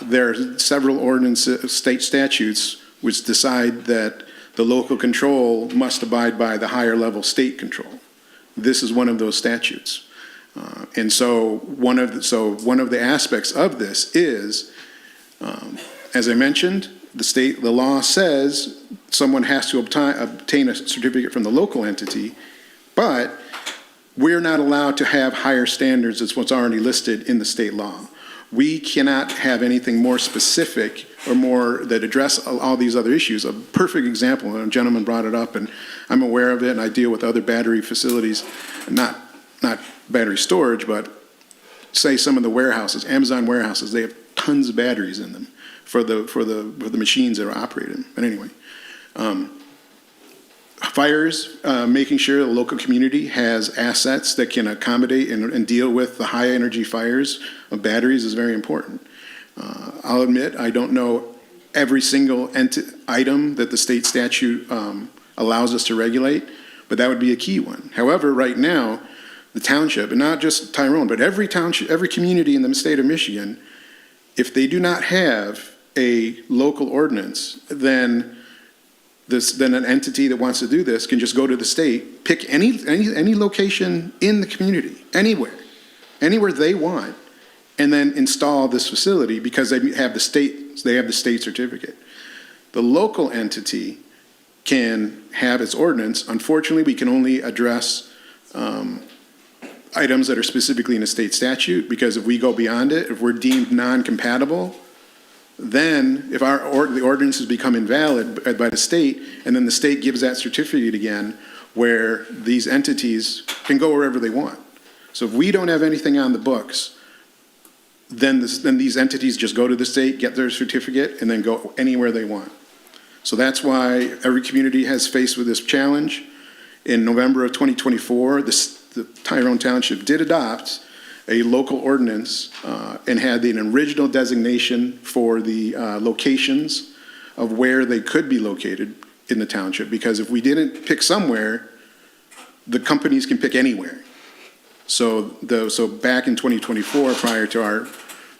There are several ordinances, state statutes, which decide that the local control must abide by the higher level state control. This is one of those statutes. And so one of the aspects of this is, as I mentioned, the law says someone has to obtain a certificate from the local entity, but we're not allowed to have higher standards as what's already listed in the state law. We cannot have anything more specific or more that address all these other issues. A perfect example, and a gentleman brought it up, and I'm aware of it, and I deal with other battery facilities, not battery storage, but say some of the warehouses, Amazon warehouses, they have tons of batteries in them for the machines that are operating. But anyway, fires, making sure the local community has assets that can accommodate and deal with the high energy fires of batteries is very important. I'll admit, I don't know every single item that the state statute allows us to regulate, but that would be a key one. However, right now, the township, and not just Tyrone, but every township, every community in the state of Michigan, if they do not have a local ordinance, then an entity that wants to do this can just go to the state, pick any location in the community, anywhere they want, and then install this facility because they have the state certificate. The local entity can have its ordinance. Unfortunately, we can only address items that are specifically in a state statute, because if we go beyond it, if we're deemed non-compatible, then if the ordinances become invalid by the state, and then the state gives that certificate again, where these entities can go wherever they want. So if we don't have anything on the books, then these entities just go to the state, get their certificate, and then go anywhere they want. So that's why every community has faced with this challenge. In November of 2024, the Tyrone Township did adopt a local ordinance and had an original designation for the locations of where they could be located in the township, because if we didn't pick somewhere, the companies can pick anywhere. So back in 2024, prior to our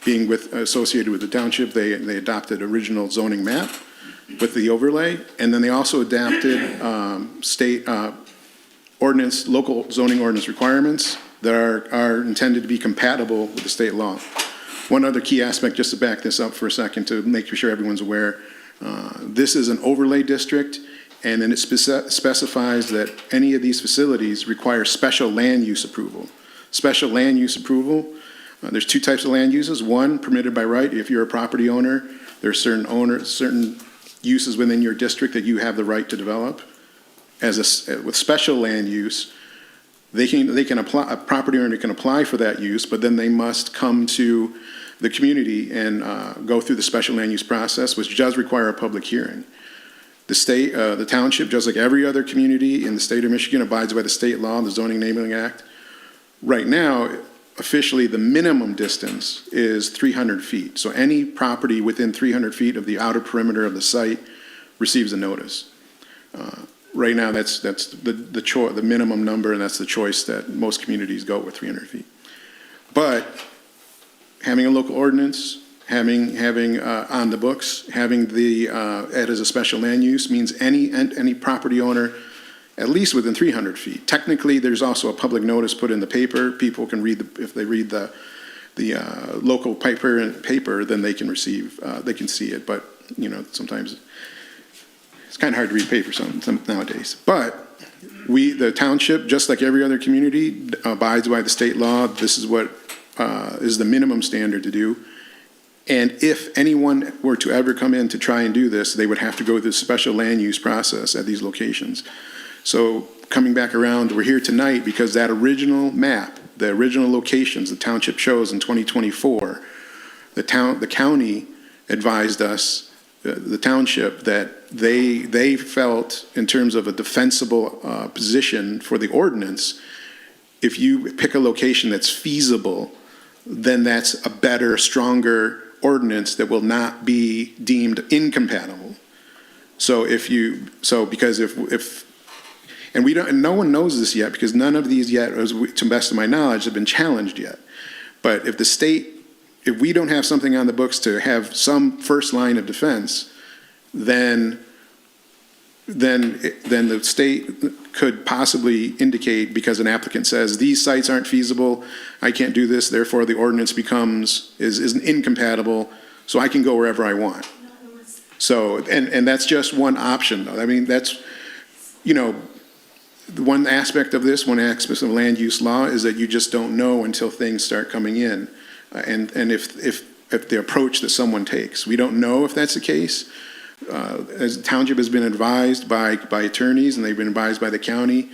being associated with the township, they adopted original zoning map with the overlay, and then they also adapted state ordinance, local zoning ordinance requirements that are intended to be compatible with the state law. One other key aspect, just to back this up for a second, to make sure everyone's aware, this is an overlay district, and then it specifies that any of these facilities require special land use approval. Special land use approval, there's two types of land uses. One, permitted by right. If you're a property owner, there are certain uses within your district that you have the right to develop. With special land use, they can apply, a property owner can apply for that use, but then they must come to the community and go through the special land use process, which does require a public hearing. The township, just like every other community in the state of Michigan, abides by the state law, the Zoning Enabling Act. Right now, officially, the minimum distance is 300 feet. So any property within 300 feet of the outer perimeter of the site receives a notice. Right now, that's the minimum number, and that's the choice that most communities go with, 300 feet. But having a local ordinance, having on the books, having it as a special land use means any property owner, at least within 300 feet. Technically, there's also a public notice put in the paper. People can read if they read the local paper, then they can see it. But sometimes it's kind of hard to read paper nowadays. But the township, just like every other community, abides by the state law. This is what is the minimum standard to do. And if anyone were to ever come in to try and do this, they would have to go through the special land use process at these locations. So coming back around, we're here tonight because that original map, the original locations the township chose in 2024, the county advised us, the township, that they felt in terms of a defensible position for the ordinance, if you pick a location that's feasible, then that's a better, stronger ordinance that will not be deemed incompatible. And no one knows this yet, because none of these yet, to the best of my knowledge, have been challenged yet. But if we don't have something on the books to have some first line of defense, then the state could possibly indicate, because an applicant says, these sites aren't feasible, I can't do this, therefore the ordinance is incompatible, so I can go wherever I want. So, and that's just one option, though. I mean, that's, one aspect of this, one aspect of land use law is that you just don't know until things start coming in. And if the approach that someone takes. We don't know if that's the case. As the township has been advised by attorneys, and they've been advised by the county,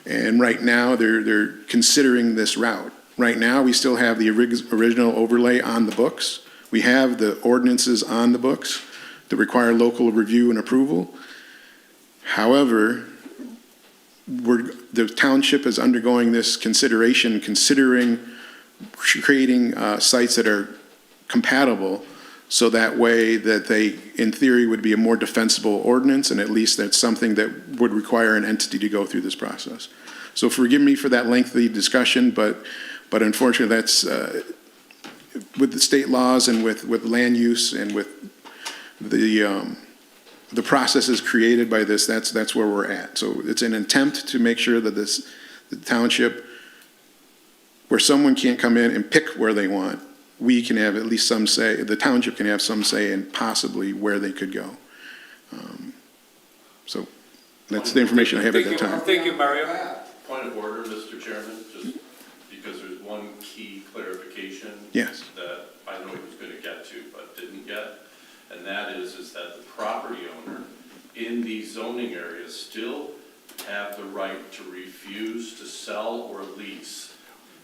and right now they're considering this route. Right now, we still have the original overlay on the books. We have the ordinances on the books that require local review and approval. However, the township is undergoing this considering creating sites that are compatible, so that way that they, in theory, would be a more defensible ordinance, and at least that's something that would require an entity to go through this process. So forgive me for that lengthy discussion, but unfortunately that's, with the state laws and with land use and with the processes created by this, that's where we're at. So it's an attempt to make sure that the township, where someone can't come in and pick where they want, we can have at least some say, the township can have some say in possibly where they could go. So that's the information I have at that time. Thank you, Mario. Point of order, Mr. Chairman, just because there's one key clarification. Yes. That I know he was going to get to, but didn't get, and that is that the property owner in these zoning areas still have the right to refuse to sell or lease.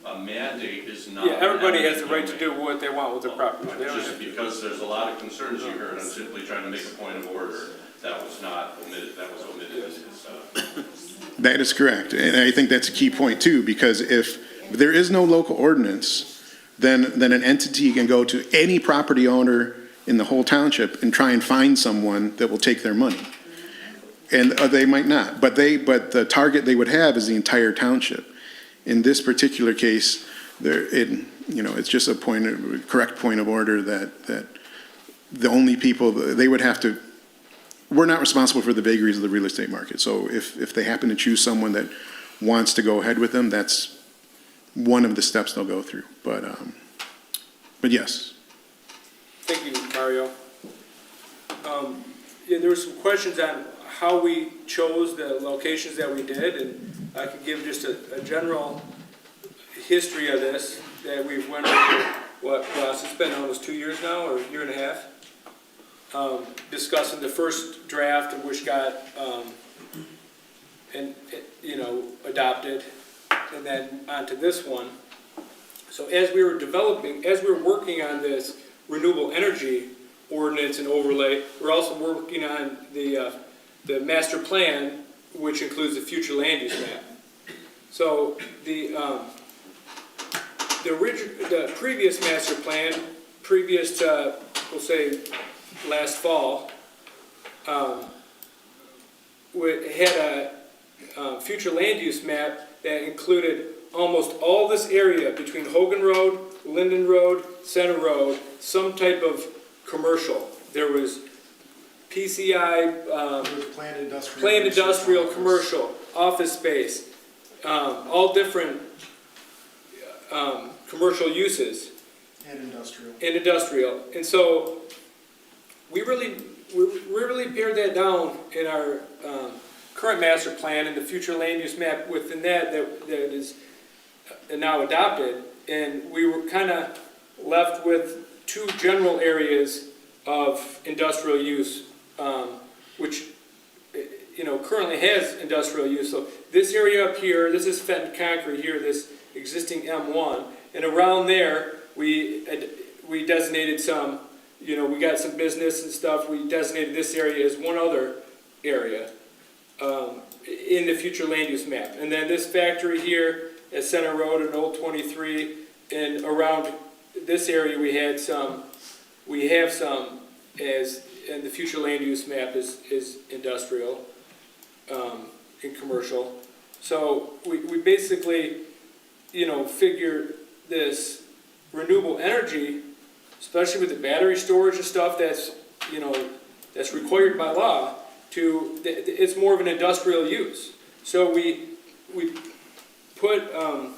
A mandate is not. Yeah, everybody has the right to do what they want with their property. They don't have Just to- because there's a lot of concerns you heard, I'm simply trying to make a point of order. That was not omitted, that was omitted in this. That is correct. And I think that's a key point too, because if there is no local ordinance, then an entity can go to any property owner in the whole township and try and find someone that will take their money. And they might not, but the target they would have is the entire township. In this particular case, it's just a correct point of order that the only people, they would have to, we're not responsible for the vagaries of the real estate market. So if they happen to choose someone that wants to go ahead with them, that's one of the steps they'll go through. But yes. Thank you, Mario. Yeah, there were some questions on how we chose the locations that we did, and I could give just a general history of this, that we've went over, Ross, it's been almost 2 years now, or a year and a half, discussing the first draft of which got, adopted, and then onto this one. So as we were working on this renewable energy ordinance and overlay, we're also working on the master plan, which includes the future land use map. So the previous master plan, previous to, we'll say, last fall, had a future land use map that included almost all this area between Hogan Road, Linden Road, Center Road, some type of commercial. There was PCI, planned industrial, commercial, office space, all different commercial uses. And industrial. And industrial. And so we really pared that down in our current master plan and the future land use map within that is now adopted. And we were kind of left with two general areas of industrial use, which currently has industrial use. So this area up here, this is Fenton concrete here, this existing M1, and around there we designated some, we got some business and stuff. We designated this area as one other area in the future land use map. And then this factory here at Center Road and Old 23, and around this area we have some as, and the future land use map is industrial and commercial. So we basically, figure this renewable energy, especially with the battery storage and stuff that's required by law, it's more of an industrial use. So we put our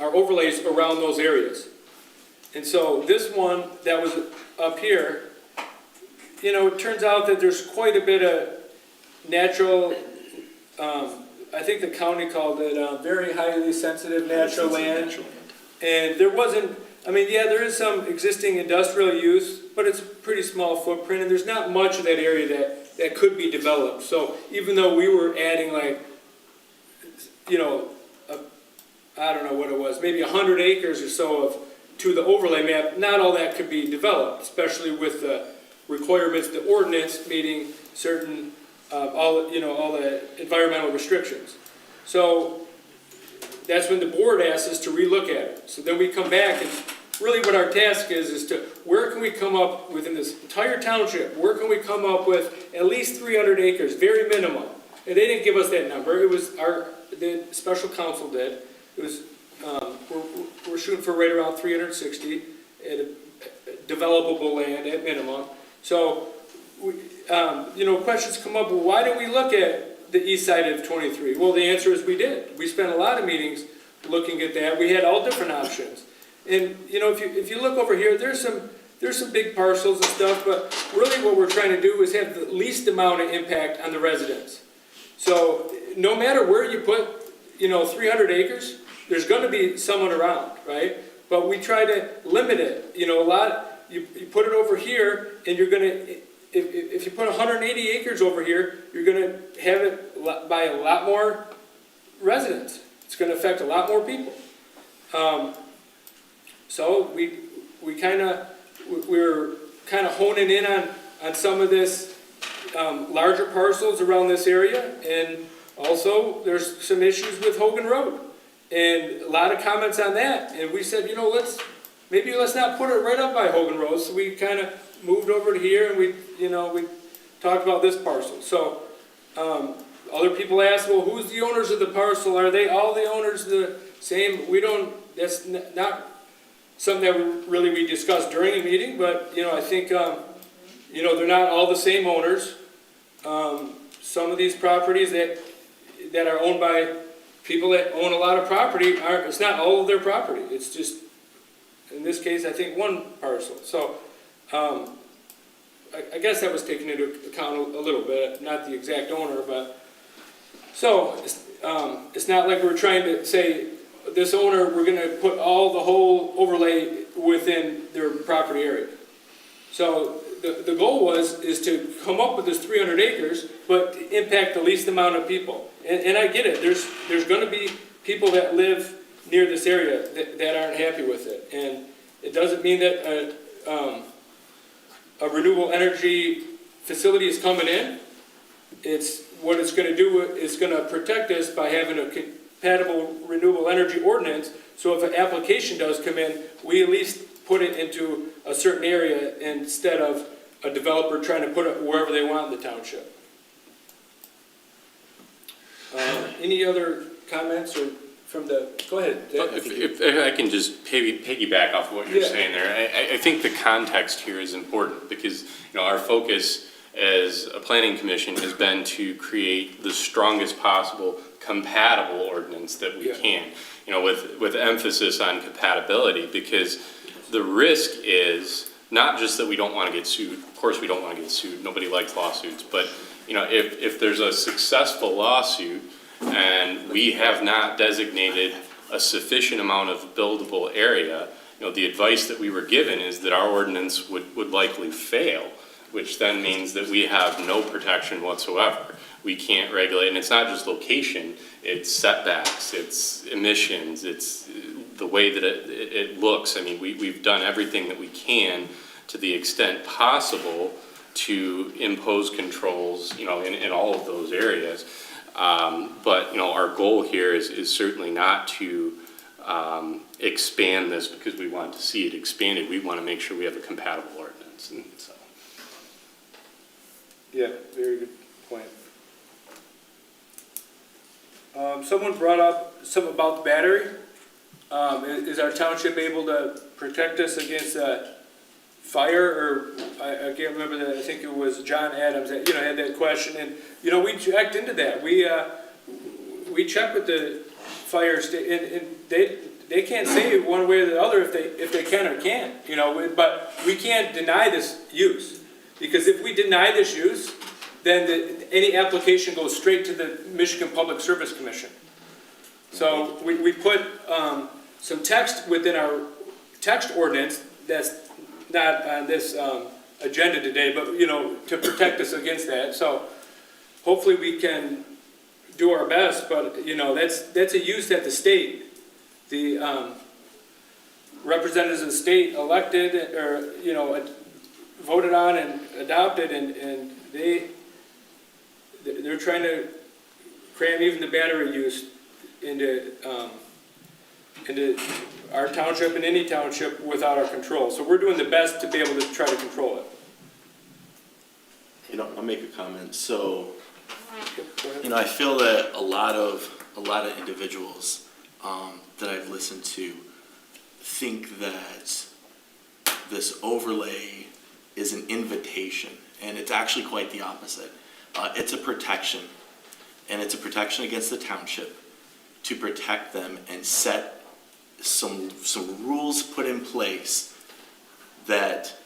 overlays around those areas. And so this one that was up here, it turns out that there's quite a bit of natural, I think the county called it very highly sensitive natural land. And there wasn't, there is some existing industrial use, but it's a pretty small footprint, and there's not much of that area that could be developed. So even though we were adding I don't know what it was, maybe 100 acres or so to the overlay map, not all that could be developed, especially with the requirements, the ordinance meeting certain, all the environmental restrictions. So that's when the board asks us to relook at it. So then we come back, and really what our task is to where can we come up within this entire township, where can we come up with at least 300 acres, very minimum. And they didn't give us that number, it was the special counsel did. It was, we're shooting for right around 360 at developable land at minimum. So, questions come up, well, why didn't we look at the east side of 23? Well, the answer is we did. We spent a lot of meetings looking at that. We had all different options. And, if you look over here, there's there's some big parcels and stuff, but really what we're trying to do is have the least amount of impact on the residents. So no matter where you put, 300 acres, there's gonna be someone around, right? But we try to limit it, you put it over here and you're gonna, if you put 180 acres over here, you're gonna have it by a lot more residents. It's gonna affect a lot more people. So we're kind of honing in on some of this larger parcels around this area, and also there's some issues with Hogan Road, and a lot of comments on that. And we said, let's not put it right up by Hogan Road. So we kind of moved over to here, and we talked about this parcel. So other people ask, well, who's the owners of the parcel? Are they all the owners the same? That's not something that we discussed during a meeting, but, I think, they're not all the same owners. Some of these properties that are owned by people that own a lot of property it's not all of their property. It's just, in this case, I think one parcel. So, I guess that was taken into account a little bit, not the exact owner, but, so, it's not like we're trying to say, this owner, we're gonna put the whole overlay within their property area. So the goal is to come up with this 300 acres, but to impact the least amount of people. And I get it, there's gonna be people that live near this area that aren't happy with it. And it doesn't mean that a renewable energy facility is coming in. What it's gonna do is gonna protect us by having a compatible renewable energy ordinance, so if an application does come in, we at least put it into a certain area instead of a developer trying to put it wherever they want in the township. Any other comments or go ahead. If I can just piggyback off of what you're saying there, I think the context here is important because, our focus as a planning commission has been to create the strongest possible compatible ordinance that we can, with emphasis on compatibility, because the risk is not just that we don't want to get sued. Of course we don't want to get sued. Nobody likes lawsuits. But, if there's a successful lawsuit and we have not designated a sufficient amount of buildable area, the advice that we were given is that our ordinance would likely fail, which then means that we have no protection whatsoever. We can't regulate, and it's not just location, it's setbacks, it's emissions, it's the way that it looks. I mean, we've done everything that we can to the extent possible to impose controls, in all of those areas. But, our goal here is certainly not to expand this because we want to see it expanded. We want to make sure we have a compatible ordinance, and so. Yeah, very good point. Someone brought up something about the battery. Is our township able to protect us against fire? Or I can't remember that. I think it was John Adams that had that question, and we checked into that. We checked with the fire and they can't say one way or the other if they can or can't. But we can't deny this use. Because if we deny this use, then any application goes straight to the Michigan Public Service Commission. So we put some text within our text ordinance that's not on this agenda today, but to protect us against that. So hopefully we can do our best, but that's a use that the state, the representatives of the state elected or voted on and adopted, and they're trying to cram even the battery use into our township and any township without our control. So we're doing the best to be able to try to control it. I'll make a comment. So, I feel that a lot of individuals that I've listened to think that this overlay is an invitation, and it's actually quite the opposite. It's a protection, and it's a protection against the township to protect them and set some rules put in place that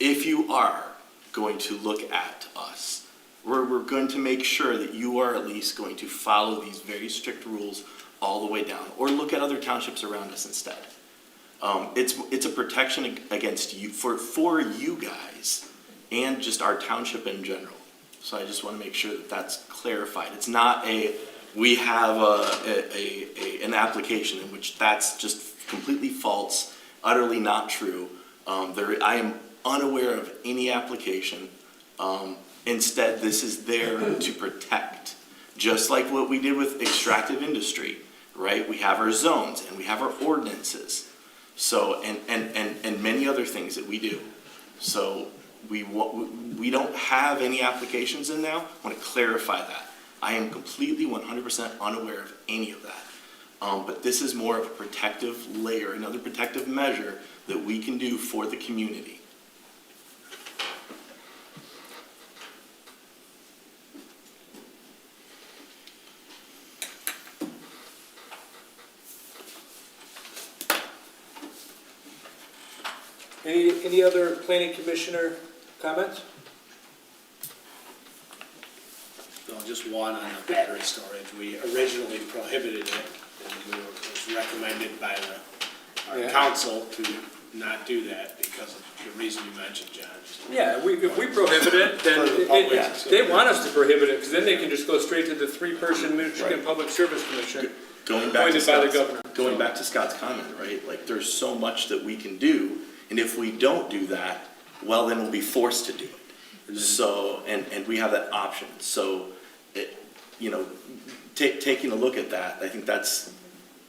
if you are going to look at us, we're going to make sure that you are at least going to follow these very strict rules all the way down, or look at other townships around us instead. It's a protection against you, for you guys, and just our township in general. So I just want to make sure that that's clarified. It's not we have an application in which that's just completely false, utterly not true. I am unaware of any application. Instead, this is there to protect, just like what we did with extractive industry, right? We have our zones and we have our ordinances. So, and many other things that we do. So we don't have any applications in now. I want to clarify that. I am completely 100% unaware of any of that. But this is more of a protective layer, another protective measure that we can do for the community. Any other planning commissioner comments? No, just one on the battery storage. We originally prohibited it, and it was recommended by our council to not do that because of the reason you mentioned, John. Yeah, if we prohibit it, then they want us to prohibit it, because then they can just go straight to the three-person Michigan Public Service Commission, appointed by the governor. Going back to Scott's comment, right? Like, there's so much that we can do, and if we don't do that, well, then we'll be forced to do it. So, and we have that option. So, taking a look at that, I think that's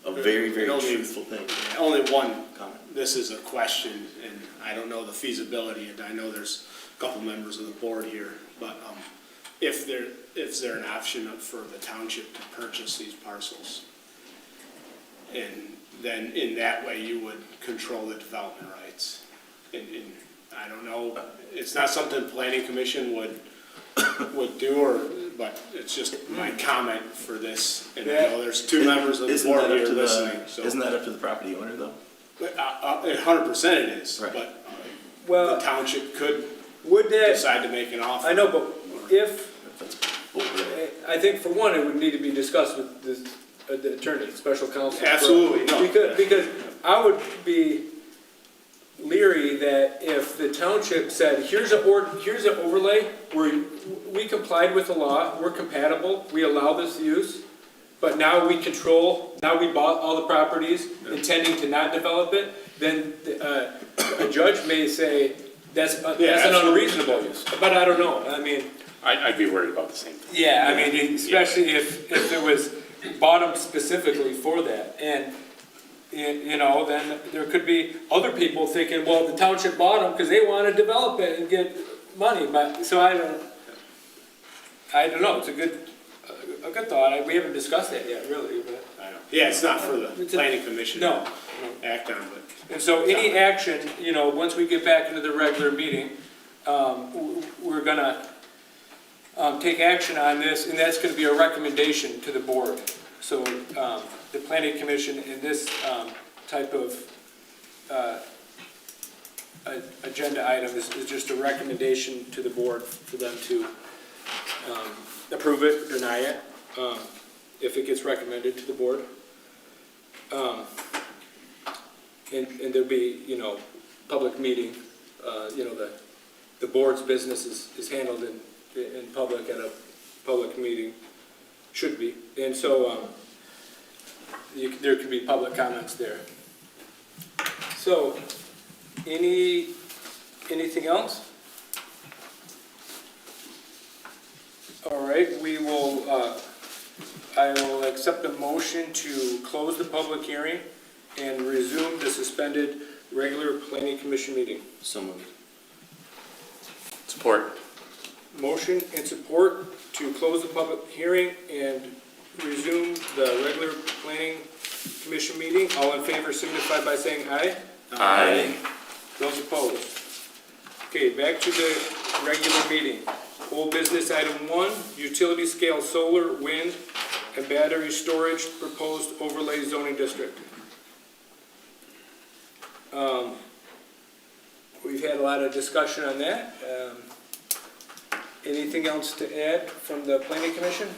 a very, very truthful thing. Only one comment. This is a question, and I don't know the feasibility, and I know there's a couple members of the board here, but if there an option for the township to purchase these parcels? And then in that way, you would control the development rights. And I don't know, it's not something planning commission would do, but it's just my comment for this. And I know there's two members of the board here listening. Isn't that up to the property owner, though? 100% it is, right. But the township could decide to make an offer. I know, but I think for one, it would need to be discussed with the attorney, special counsel. Absolutely, no. Because I would be leery that if the township said, here's an overlay, where we complied with the law, we're compatible, we allow this use, but now we bought all the properties intending to not develop it, then a judge may say, that's an unreasonable use. But I don't know, I mean. I'd be worried about the same thing. Yeah, I mean, especially if it was bottom specifically for that. And, then there could be other people thinking, well, the township bought them because they want to develop it and get money. But, so I don't know, it's a good thought. We haven't discussed that yet, really. But I know. Yeah, it's not for the planning commission to act on, but. And so any action, once we get back into the regular meeting, we're gonna take action on this, and that's gonna be a recommendation to the board. So the planning commission in this type of agenda item is just a recommendation to the board for them to approve it, deny it, if it gets recommended to the board. And there'll be, public meeting, the board's business is handled in public at a public meeting, should be. And so there could be public comments there. So, anything else? All right, I will accept a motion to close the public hearing and resume the suspended regular planning commission meeting. So moved. Support. Motion and support to close the public hearing and resume the regular planning commission meeting. All in favor signify by saying aye. Aye. Those opposed? Okay, back to the regular meeting. Old business item 1, utility scale solar, wind, and battery storage proposed overlay zoning district. we've had a lot of discussion on that. Anything else to add from the planning commission?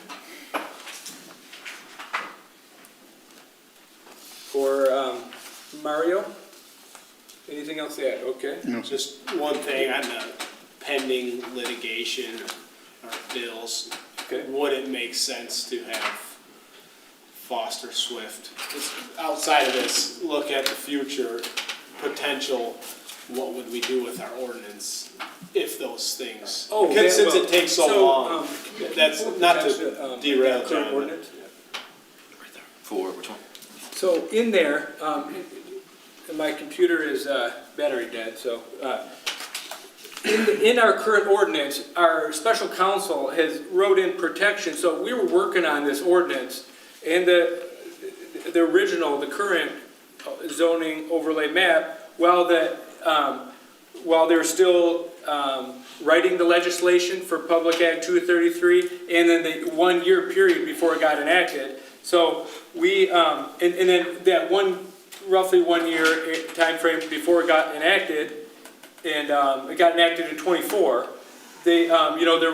Or Mario? Anything else to add? Okay. Just one thing on the pending litigation or bills. Okay. Would it make sense to have Foster Swift, just outside of this, look at the future potential, what would we do with our ordinance if those things? Oh, Because that- since it takes so long, that's not to derail current John. ordinance. For which one? So in there, my computer is battery dead, so in our current ordinance, our special counsel has wrote in protection. So we were working on this ordinance, and the original, the current zoning overlay map, while they're still writing the legislation for Public Act 233, and then the 1 year period before it got enacted. So we, and then that roughly 1 year time frame before it got enacted, and it got enacted in '24. They, there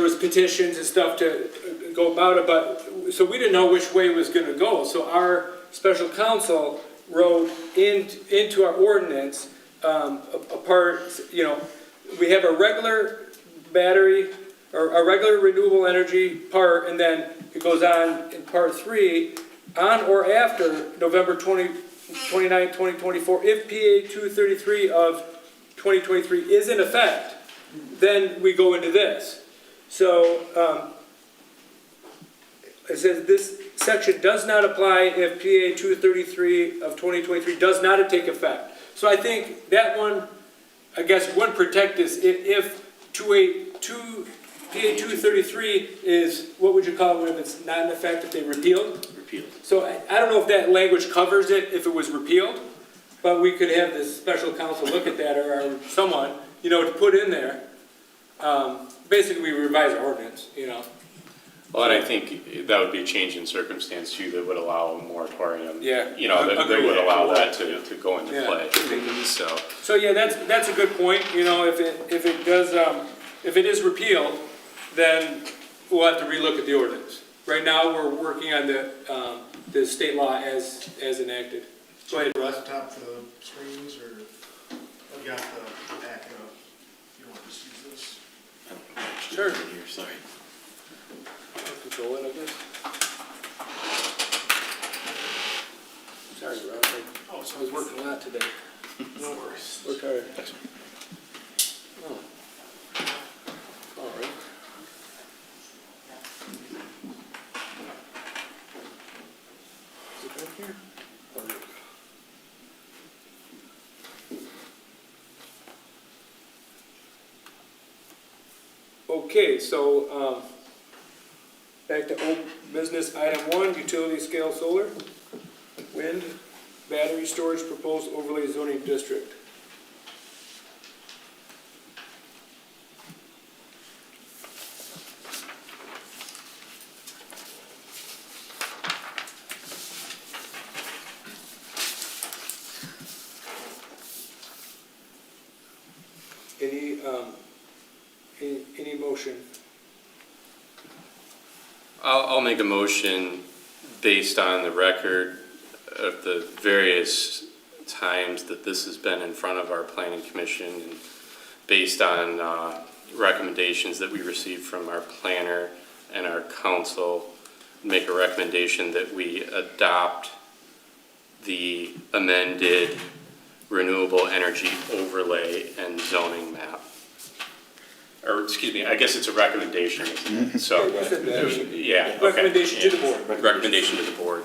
was petitions and stuff to go about it, but so we didn't know which way it was going to go. So our special counsel wrote into our ordinance a part. We have a regular battery or a regular renewable energy part, and then it goes on in part 3, on or after November 29, 2024, if PA 233 of 2023 is in effect, then we go into this. So it says this section does not apply if PA 233 of 2023 does not take effect. So I think that one, I guess, would protect us if PA 233 is, what would you call it when it's not in effect, if they repealed? Repealed. So I don't know if that language covers it if it was repealed, but we could have this special counsel look at that, or someone, to put in there. Basically, we revise our ordinance, Well, and I think that would be a change in circumstance too, that would allow a moratorium. Yeah. That would allow that to go into Yeah. play, so. So yeah, that's a good point, if it is repealed, then we'll have to relook at the ordinance. Right now, we're working on the state law as enacted. Go ahead, Russ. Top the screens, or I've got the back up. You want to just use this? Sure. Here, sorry. Control it, I guess. Sorry, Rob. I was working a lot today. No worries. Worked hard. Oh. All right. Is it back here? Oh, there we go. Okay, so, back to old business, item 1, utility scale solar, wind, battery storage proposed overlay zoning district. Any motion? I'll make a motion based on the record of the various times that this has been in front of our planning commission, and based on recommendations that we received from our planner and our council, make a recommendation that we adopt the amended renewable energy overlay and zoning map. Or, excuse me, I guess it's a recommendation, isn't it? So, yeah, okay. Recommendation to the board. Recommendation to the board.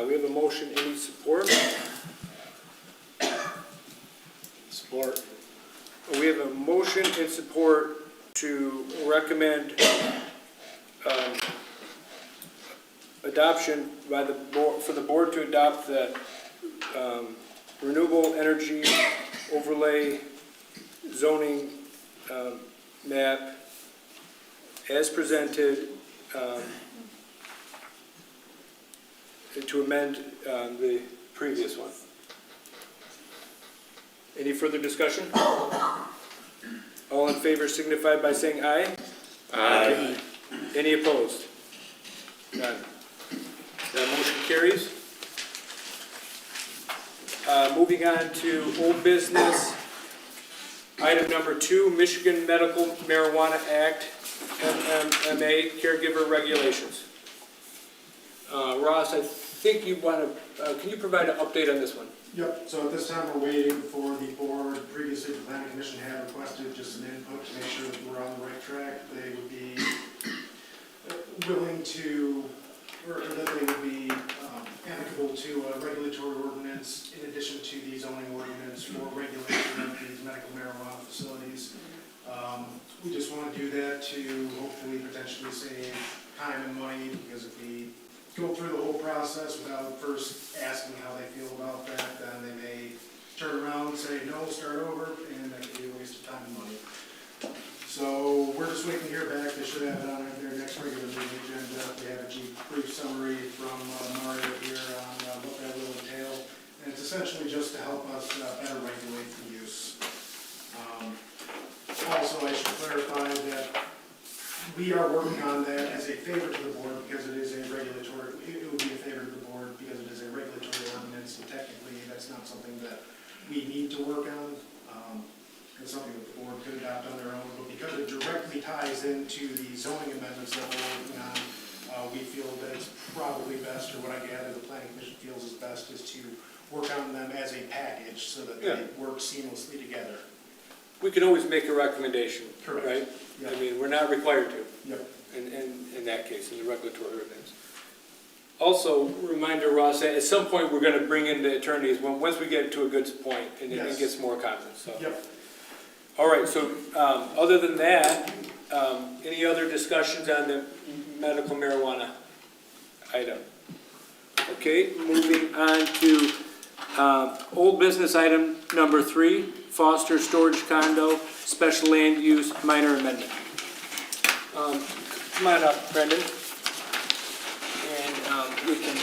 We have a motion, any support? Support. We have a motion and support to recommend adoption by the board, for the board to adopt the renewable energy overlay zoning map as presented to amend the previous one. Any further discussion? All in favor signify by saying aye. Aye. Any opposed? None. That motion carries. Moving on to old business. Item number 2, Michigan Medical Marijuana Act, MMA, caregiver regulations. Ross, I think you want to, can you provide an update on this one? Yep, so at this time, we're waiting for the board. Previously, the planning commission had requested just an input to make sure that we're on the right track. They would be willing to, or that they would be amicable to a regulatory ordinance in addition to the zoning ordinance for regulation of these medical marijuana facilities. We just want to do that to hopefully potentially save time and money, because if we go through the whole process without first asking how they feel about that, then they may turn around and say, no, start over, and that could be a waste of time and money. So we're just waiting to hear back. They should have it on their next regular meeting agenda. They have a brief summary from Mario here on what that will entail. And it's essentially just to help us better regulate the use. Also, I should clarify that we are working on that as a favor to the board, because it is a regulatory, it would be a favor to the board because it is a regulatory ordinance, and technically that's not something that we need to work on. It's something that the board could adopt on their own, but because it directly ties into the zoning amendments that we're working on, we feel that it's probably best, or what I gather the planning commission feels is best, is to work on them as a package so that they work seamlessly together. We can always make a recommendation, Correct. right? Yep. I mean, we're not required to. Yep. In that case, in the regulatory ordinance. Also, reminder, Ross, at some point, we're going to bring in the attorneys once we get to a good point and it gets more common, so. Yep. All right, so other than that, any other discussions on the medical marijuana item? Okay, moving on to old business item number 3, Foster Storage Condo, Special Land Use Minor Amendment. Come on up, Brendan. And we can,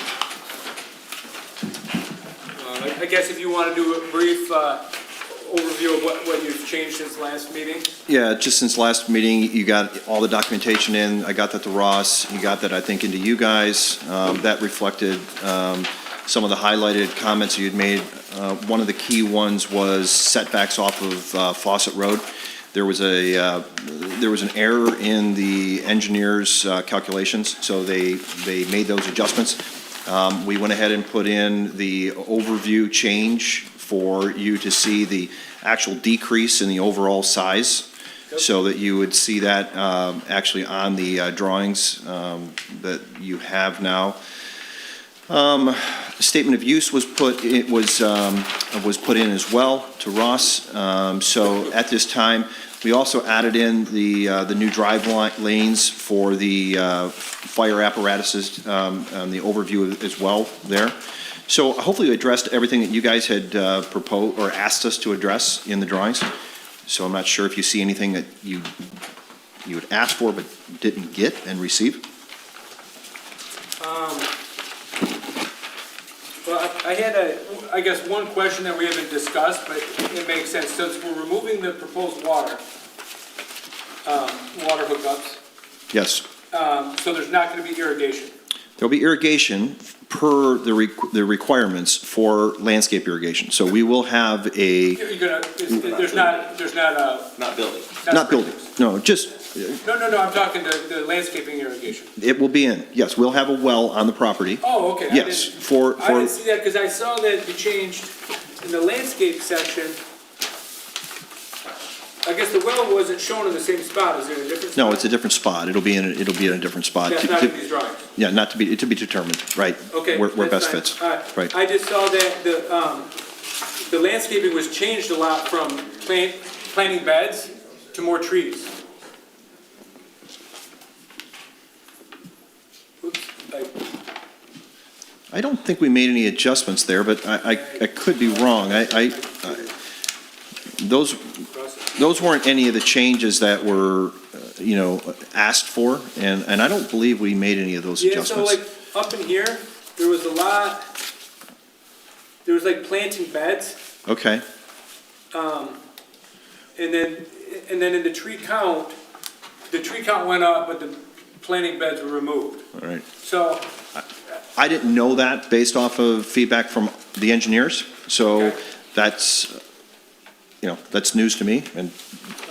I guess if you want to do a brief overview of what you've changed since last meeting. Yeah, just since last meeting, you got all the documentation in. I got that to Ross. You got that, I think, into you guys. That reflected some of the highlighted comments you'd made. One of the key ones was setbacks off of Fawcett Road. There was an error in the engineer's calculations, so they made those adjustments. We went ahead and put in the overview change for you to see the actual decrease in the overall size, so that you would see that actually on the drawings that you have now. Statement of use was put in as well to Ross. So at this time, we also added in the new drive lanes for the fire apparatuses, the overview as well there. So hopefully we addressed everything that you guys had proposed or asked us to address in the drawings. So I'm not sure if you see anything that you had asked for but didn't get and receive. Well, I had I guess one question that we haven't discussed, but it makes sense. Since we're removing the proposed water hookups. Yes. So there's not going to be irrigation. There'll be irrigation per the requirements for landscape irrigation. So we will have a. There's not a. Not building. Not building, no, just. No, I'm talking the landscaping irrigation. It will be in, yes, we'll have a well on the property. Oh, okay. Yes, I didn't see that because I saw that you changed in the landscape section. I guess the well wasn't shown in the same spot. Is it a different spot? No, it's a different spot. It'll be in a different spot. That's not in these drawings. Yeah, to be determined, right. Okay. Where best fine. fits, All right. right. I just saw that the landscaping was changed a lot from planting beds to more trees. Oops, I don't think we made any adjustments there, but I could be wrong. Those weren't any of the changes that were, asked for, and I don't believe we made any of those Yeah, so adjustments. like up in here, there was like planting beds, Okay, and then in the tree count went up, but the planting beds were removed. all right. So, I didn't know that based off of feedback from the engineers, so that's, that's news to me. And,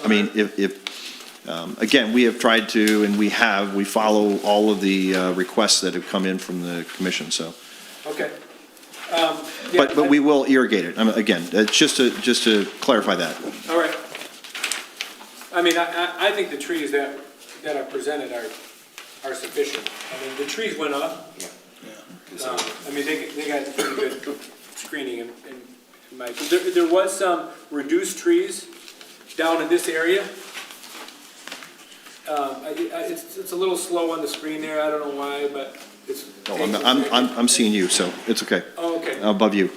I mean, again, we have tried to, and we follow all of the requests that have come in from the commission, so. okay. But we will irrigate it. Again, just to clarify that. All right. I mean, I think the trees that are presented are sufficient. I mean, the trees went up. I mean, they got pretty good screening in my, there was some reduced trees down in this area. It's a little slow on the screen there, I don't know why, but it's. I'm seeing you, so it's okay. Oh, okay. Above you.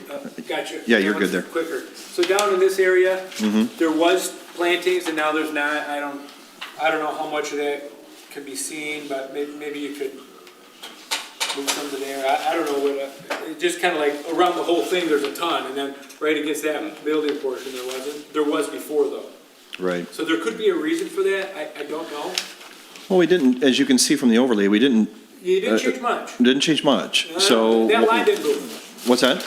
Gotcha. Yeah, you're good there. Quicker. So down in this area, Mhm. there was plantings and now there's not. I don't know how much of that can be seen, but maybe you could move something there. I don't know what, it just kind of like around the whole thing, there's a ton, and then right against that building portion, there wasn't. There was before though. Right. So there could be a reason for that. I don't know. Well, we didn't, as you can see from the overlay, we didn't. You didn't change much. Didn't change much, so. That line didn't move. What's that?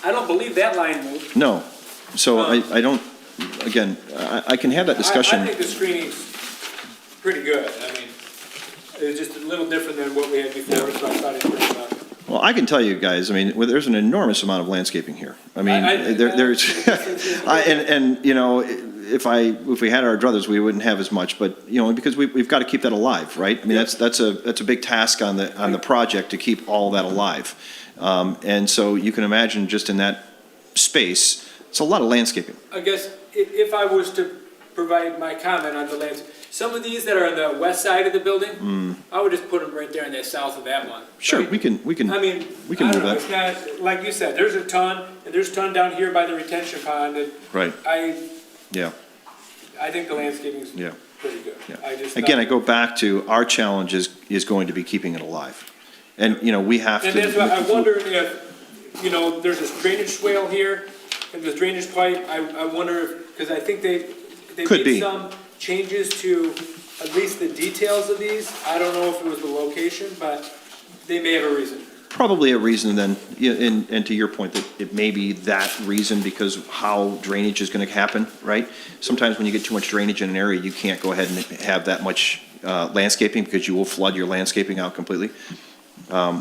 I don't believe that line moved. No. So I don't, again, I can have that discussion. I think the screening's pretty good. I mean, it's just a little different than what we had before, so I thought I'd bring it up. Well, I can tell you guys, I mean, there's an enormous amount of landscaping here. I mean, there's, if we had our druthers, we wouldn't have as much, but, because we've got to keep that alive, right? I mean, that's a big task on the project to keep all that alive. And so you can imagine just in that space, it's a lot of landscaping. I guess if I was to provide my comment on the lands, some of these that are on the west side of the building, I would just put them right there in the south of that one. Sure, right? we can I mean, we can I move don't know, that. it's not, like you said, there's a ton, and there's a ton down here by the retention pond, and Right. I think the landscaping's Yeah. pretty good. Yeah. Again, I go back to our challenge is going to be keeping it alive. And, we have to. And that's why I wonder if, there's this drainage swale here, and this drainage pipe, I wonder if, because I think they Could made be. some changes to at least the details of these. I don't know if it was the location, but they may have a reason. Probably a reason then, and to your point, that it may be that reason because of how drainage is going to happen, right? Sometimes when you get too much drainage in an area, you can't go ahead and have that much landscaping because you will flood your landscaping out completely.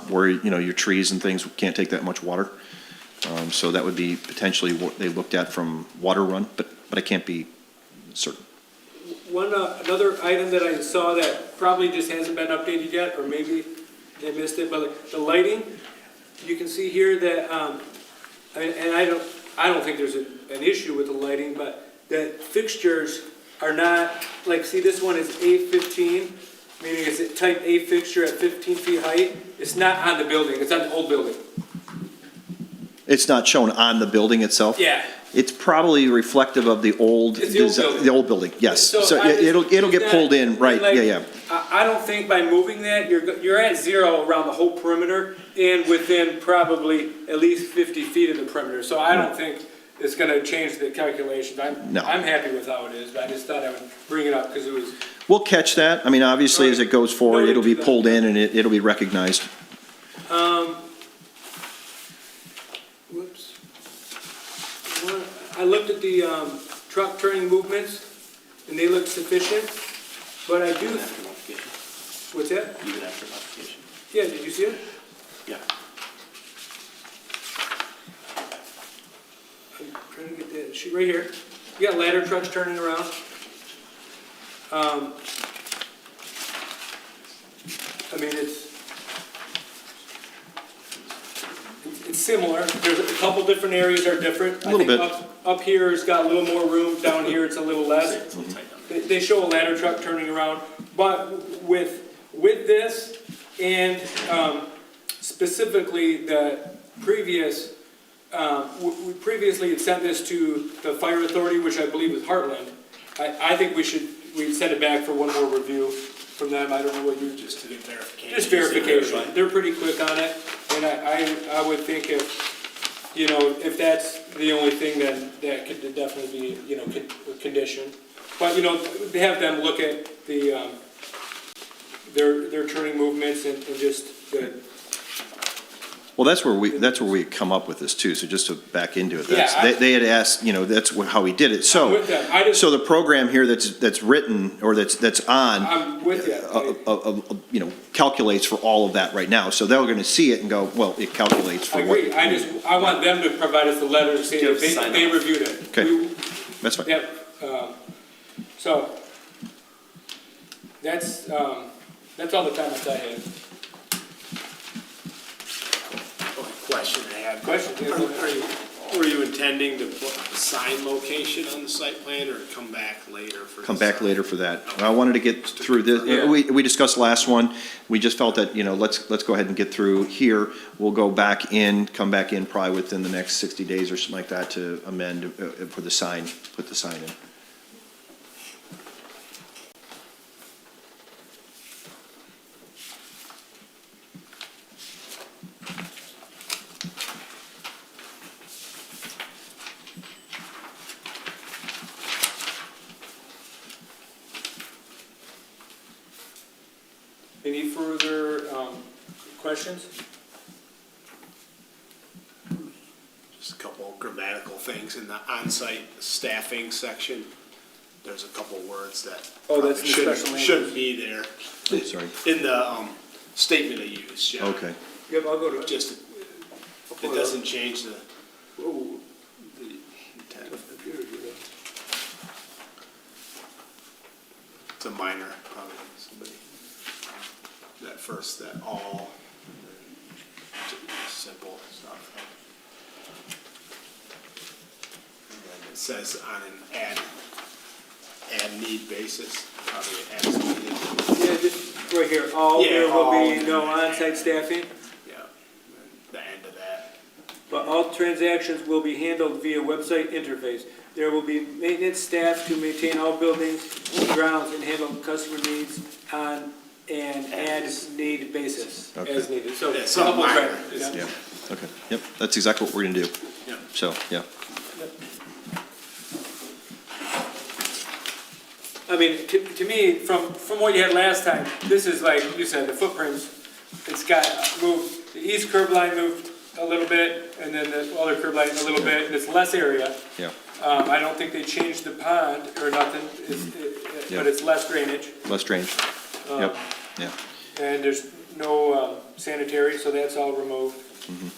Where, your trees and things can't take that much water. So that would be potentially what they looked at from water run, but I can't be certain. Another item that I saw that probably just hasn't been updated yet, or maybe they missed it, but the lighting, you can see here that, and I don't think there's an issue with the lighting, but the fixtures are not, like, see, this one is A15, meaning it's a type A fixture at 15 feet height. It's not on the building, it's on the old building. It's not shown on the building itself? Yeah. It's probably reflective of the old. It's the old building. The old building, yes. So So I just- it'll it's get not- pulled in, right, like, yeah. I don't think by moving that, you're at zero around the whole perimeter and within probably at least 50 feet of the perimeter. So I don't think it's gonna change the calculations. No. I'm happy with how it is, but I just thought I would bring it up because it was, We'll catch that. I mean, obviously, as it goes forward, No, it'll be do that. pulled in and it'll be recognized. whoops. I looked at the truck turning movements and they look sufficient, but I do. What's that? Even after modification. Yeah, did you see it? Yeah. I'm trying to get that sheet right here. You got ladder trucks turning around. I mean, it's similar. There's a couple different areas are different. A little bit. Up here it's got a little more room. Down here it's a little less. They show a ladder truck turning around, but with this and specifically the previous, we previously had sent this to the fire authority, which I believe is Heartland. I think we'd send it back for one more review from them. I don't know what you. Just to get verification. Just verification. They're pretty quick on it, and I would think if that's the only thing, then that could definitely be, conditioned. But, they have them look at the, their turning movements and just the. Well, that's where we come up with this too, so just to back into it, they had asked, that's how we did it, so. with them. So the program here that's written, or that's on. I'm with you. Calculates for all of that right now, so they're gonna see it and go, well, it calculates for I what. agree. I want them to provide us a letter to say that they reviewed it. Okay, that's fine. Yep, so, that's all the comments I have. Question I have. Question? Were you intending to put a sign location on the site plan or come back later for? Come back later for that. I wanted to get through this, we discussed last one, we just felt that, let's go ahead and get through here. We'll go back in, come back in probably within the next 60 days or something like that to amend for the sign, put the sign in. Any further questions? Just a couple grammatical things in the on-site staffing section. There's a couple words that Oh, that's probably in the special shouldn't be there. Oh, sorry. In the statement of use, yeah. Okay. Yep, I'll go to it. Just, it doesn't change the intent. It's a minor, probably, somebody. That first, that all, simple stuff. And then it says on an add need basis, probably as needed. Yeah, just right here, there will be no on-site staffing, Yeah, the end of that. but all transactions will be handled via website interface. There will be maintenance staff to maintain all buildings, grounds, and handle customer needs on an as-need basis, Okay. as needed. So, Yeah, something couple minor. credit, yeah. Yeah, okay, yep, that's exactly what we're gonna do. Yep. So, yeah. I mean, to me, from what you had last time, this is like you said, the footprints, it's got moved, the east curb line moved a little bit, and then the other curb line a little bit, and it's less area. Yeah. I don't think they changed the pond or nothing, but it's less drainage. Less drainage. Yep, yeah. And there's no sanitary, so that's all removed. Mhm.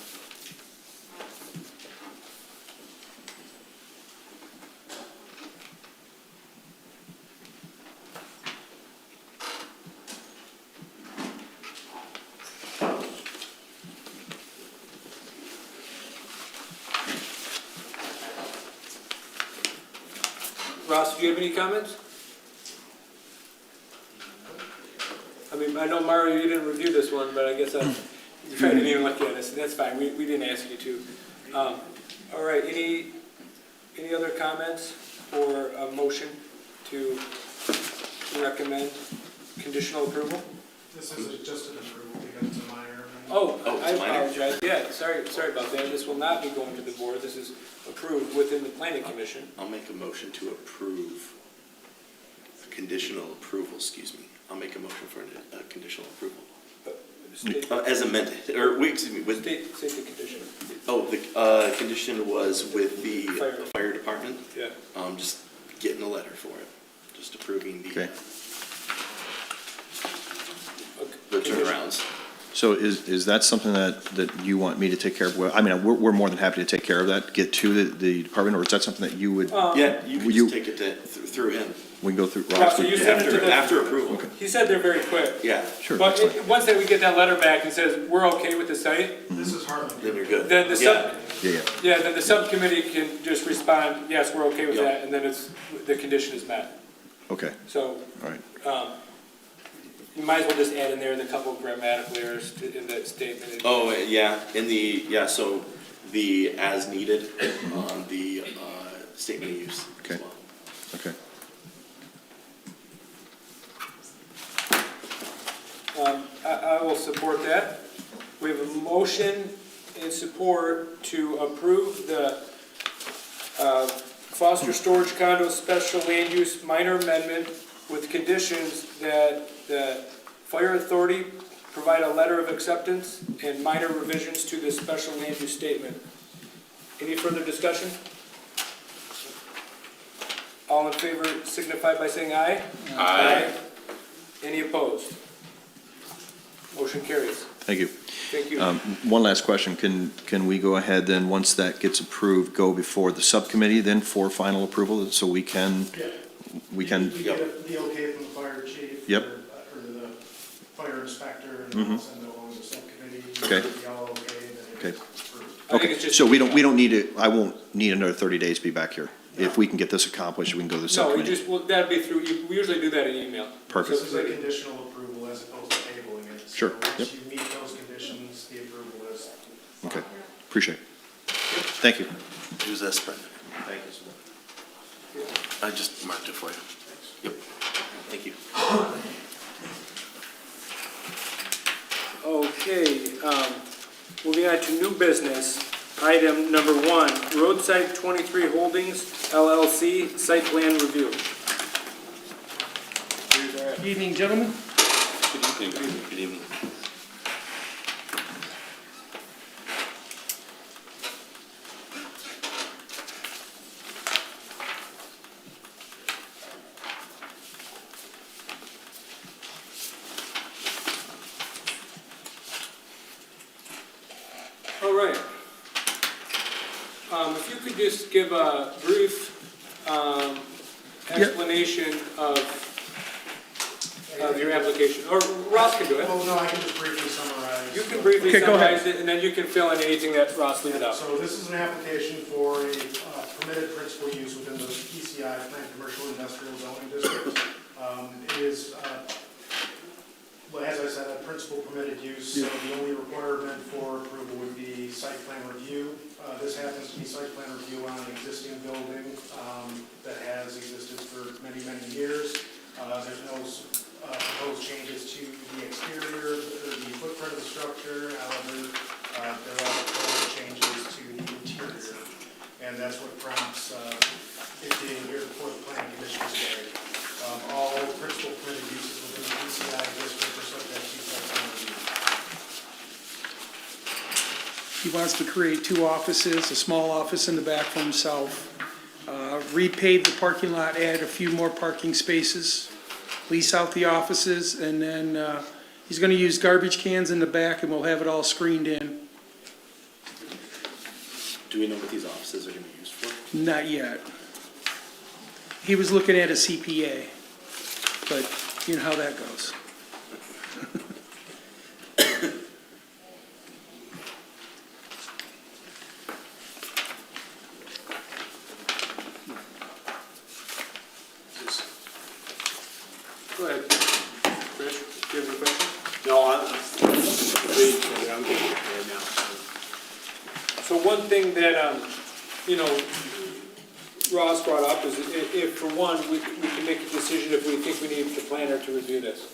Ross, do you have any comments? I mean, I know Mario, you didn't review this one, but I guess you didn't even look at it, so that's fine, we didn't ask you to. All right, any other comments or a motion to recommend conditional approval? This is just an approval because it's a minor amendment. Oh, I it's minor. apologize, yeah, sorry about that, this will not be going to the board, this is approved within the planning commission. I'll make a motion to approve, conditional approval, excuse me. I'll make a motion for a conditional approval. State As amended, or wait, excuse me, with, state the condition. oh, the condition was with the fire department? Yeah. Just getting a letter for it, just approving the, Okay. the turnarounds. So is that something that you want me to take care of? Well, I mean, we're more than happy to take care of that, get to the department, or is that something that you would? Yeah, you can just take it through him. We can go through, Ross, Ross, so you would- send it to the. After approval. Okay. He said they're very quick. Yeah. Sure, But that's fine. once that we get that letter back and says, we're okay with the site, This is Heartland. Then you're good. then the Yeah. then the subcommittee can just respond, yes, we're okay with Yep. that, and then the condition is met. Okay, So, all right. You might as well just add in there the couple of grammatical errors in that statement. Oh, yeah, so the as needed on the statement of use Okay. as well. Okay. I will support that. We have a motion and support to approve the Foster Storage Condo Special Land Use Minor Amendment with conditions that the Fire Authority provide a letter of acceptance and minor revisions to this special land use statement. Any further discussion? All in favor signify by saying aye. Aye. Any opposed? Motion carries. Thank you. Thank you. One last question. Can we go ahead then, once that gets approved, go before the subcommittee then for final approval? So we can, You get the okay from the fire chief. Yep. Or the fire inspector, and Mhm. I'll send it along to the subcommittee. Okay. It'll be all okay, then Okay. it's approved. Okay, so we don't need it, I won't need another 30 days to be back here. If we can get this accomplished, we can go to the No, we subcommittee. just, well, that'd be through, we usually do that in email. Perfect. This is a conditional approval as opposed to tabling it. So Sure. Yep. once you meet those conditions, the approval is. Okay, appreciate it. Thank you. Who's this, Brendan? Thank you. I just marked it for you. Yep. Thank you. Okay, moving on to new business. Item number 1, Roadside 23 Holdings LLC Site Plan Review. Good evening, gentlemen. Good evening. Good evening. All right. If you could just give a brief explanation of your application, or Ross can do it. Well, no, I can just briefly summarize. You can briefly Okay, go ahead. summarize it, and then you can fill in anything that Ross leaves out. So this is an application for a permitted principal use within the PCI, Planned Commercial Industrial Zoning District. It is, well, as I said, a principal permitted use, so the only requirement for approval would be site plan review. This happens to be site plan review on an existing building that has existed for many, many years. There's no proposed changes to the exterior or the footprint of the structure. However, there are proposed changes to the interior, and that's what prompts it being here before the planning commission today. All principal permitted uses within the PCI district are subject to site plan review. He wants to create 2 offices, a small office in the back for himself, repave the parking lot, add a few more parking spaces, lease out the offices, and then he's going to use garbage cans in the back, and we'll have it all screened in. Do we know what these offices are going to be used for? Not yet. He was looking at a CPA, but you know how that goes. Go ahead. Rich, do you have a question? No, I'm getting it right now. So one thing that, Ross brought up is if for one, we can make a decision if we think we need the planner to review this.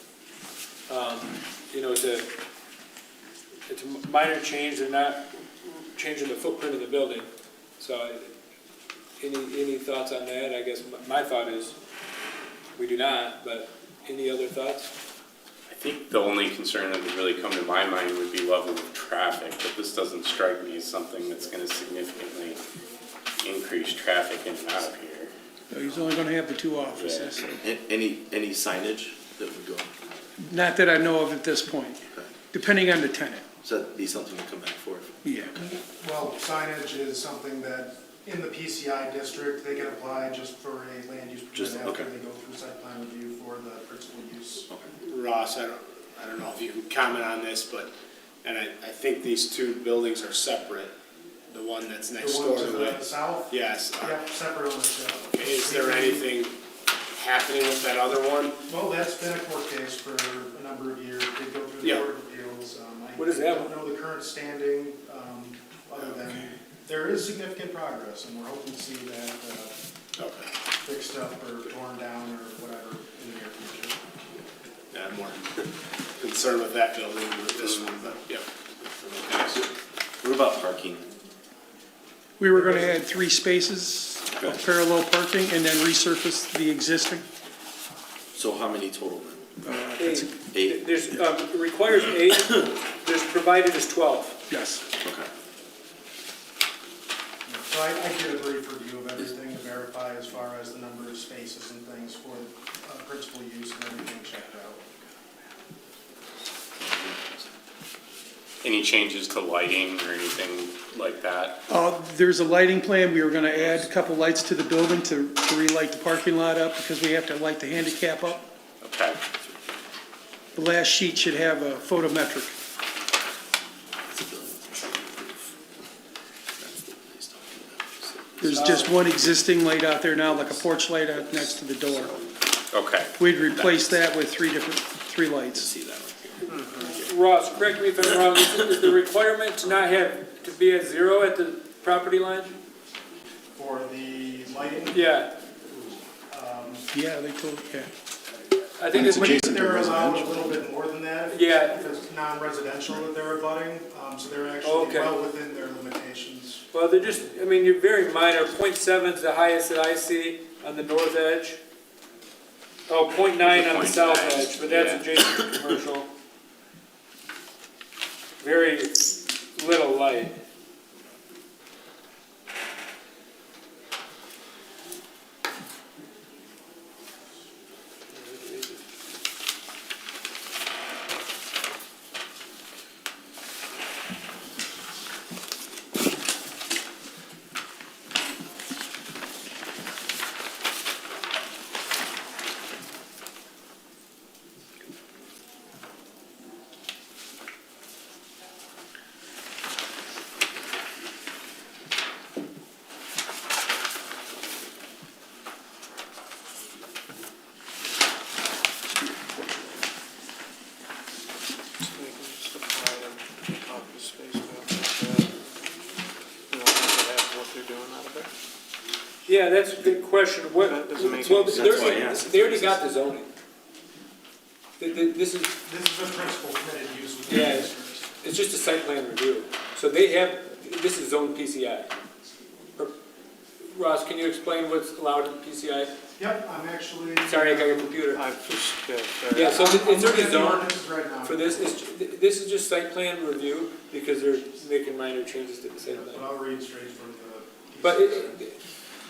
It's a minor change, they're not changing the footprint of the building. So any thoughts on that? I guess my thought is we do not, but any other thoughts? I think the only concern that would really come to my mind would be level of traffic, but this doesn't strike me as something that's gonna significantly increase traffic in and out of here. So he's only going to have the 2 offices. Any signage that would go? Not that I know of at this point, depending on the tenant. So that'd be something to come back for? Yeah. Well, signage is something that in the PCI district, they can apply just for a land use permit after they go through site plan review for the principal use. Ross, I don't know if you can comment on this, but, and I think these 2 buildings are separate. The one that's next door The to one to it. the south? Yes. Yep, separate ownership. Okay, is there anything happening with that other one? Well, that's been a court case for a number of years. They go through the Yeah. Court of Appeals. What is I that don't know the current standing, other than there is significant progress, and we're hoping to see that fixed up or torn down or whatever in the near future. Yeah, I'm more concerned with that building than with this one, but, yeah. What about parking? We were gonna add 3 spaces of parallel parking and then resurface the existing. So how many total then? Eight. 8? There's, it requires 8, there's provided is 12. Yes. Okay. So I did a brief review of everything to verify as far as the number of spaces and things for principal use and everything checked out. Any changes to lighting or anything like that? There's a lighting plan. We were gonna add a couple lights to the building to relight the parking lot up because we have to light the handicap up. Okay. The last sheet should have a photometric. There's just one existing light out there now, like a porch light out next to the door. Okay. We'd replace that with 3 lights. See that one. Ross, correct me if I'm wrong, is the requirement to not have, to be at 0 at the property line? For the lighting? Yeah, Yeah, they told, yeah. I think it's, They're allowed a little bit more than that. Yeah. If it's non-residential that they're abutting, so they're actually Okay. well within their limitations. well, they're just, I mean, you're very minor, 0.7 is the highest that I see on the north edge. Oh, 0.9 on the south edge, but that's adjacent to commercial. Very little light. Yeah, that's a good question. What, That doesn't make well, any sense. That's why I asked. they already got the zoning. This is, This is the principal permitted use within Yeah. the district. it's just a site plan review. So they have, this is zone PCI. Ross, can you explain what's allowed in PCI? Yep, I'm actually. Sorry, I got your computer. I've just, sorry. Yeah, so it's I'm looking already at the zoned ordinances right now. for this. This is just site plan review because they're making minor changes to the site But plan. I'll read straight from the. But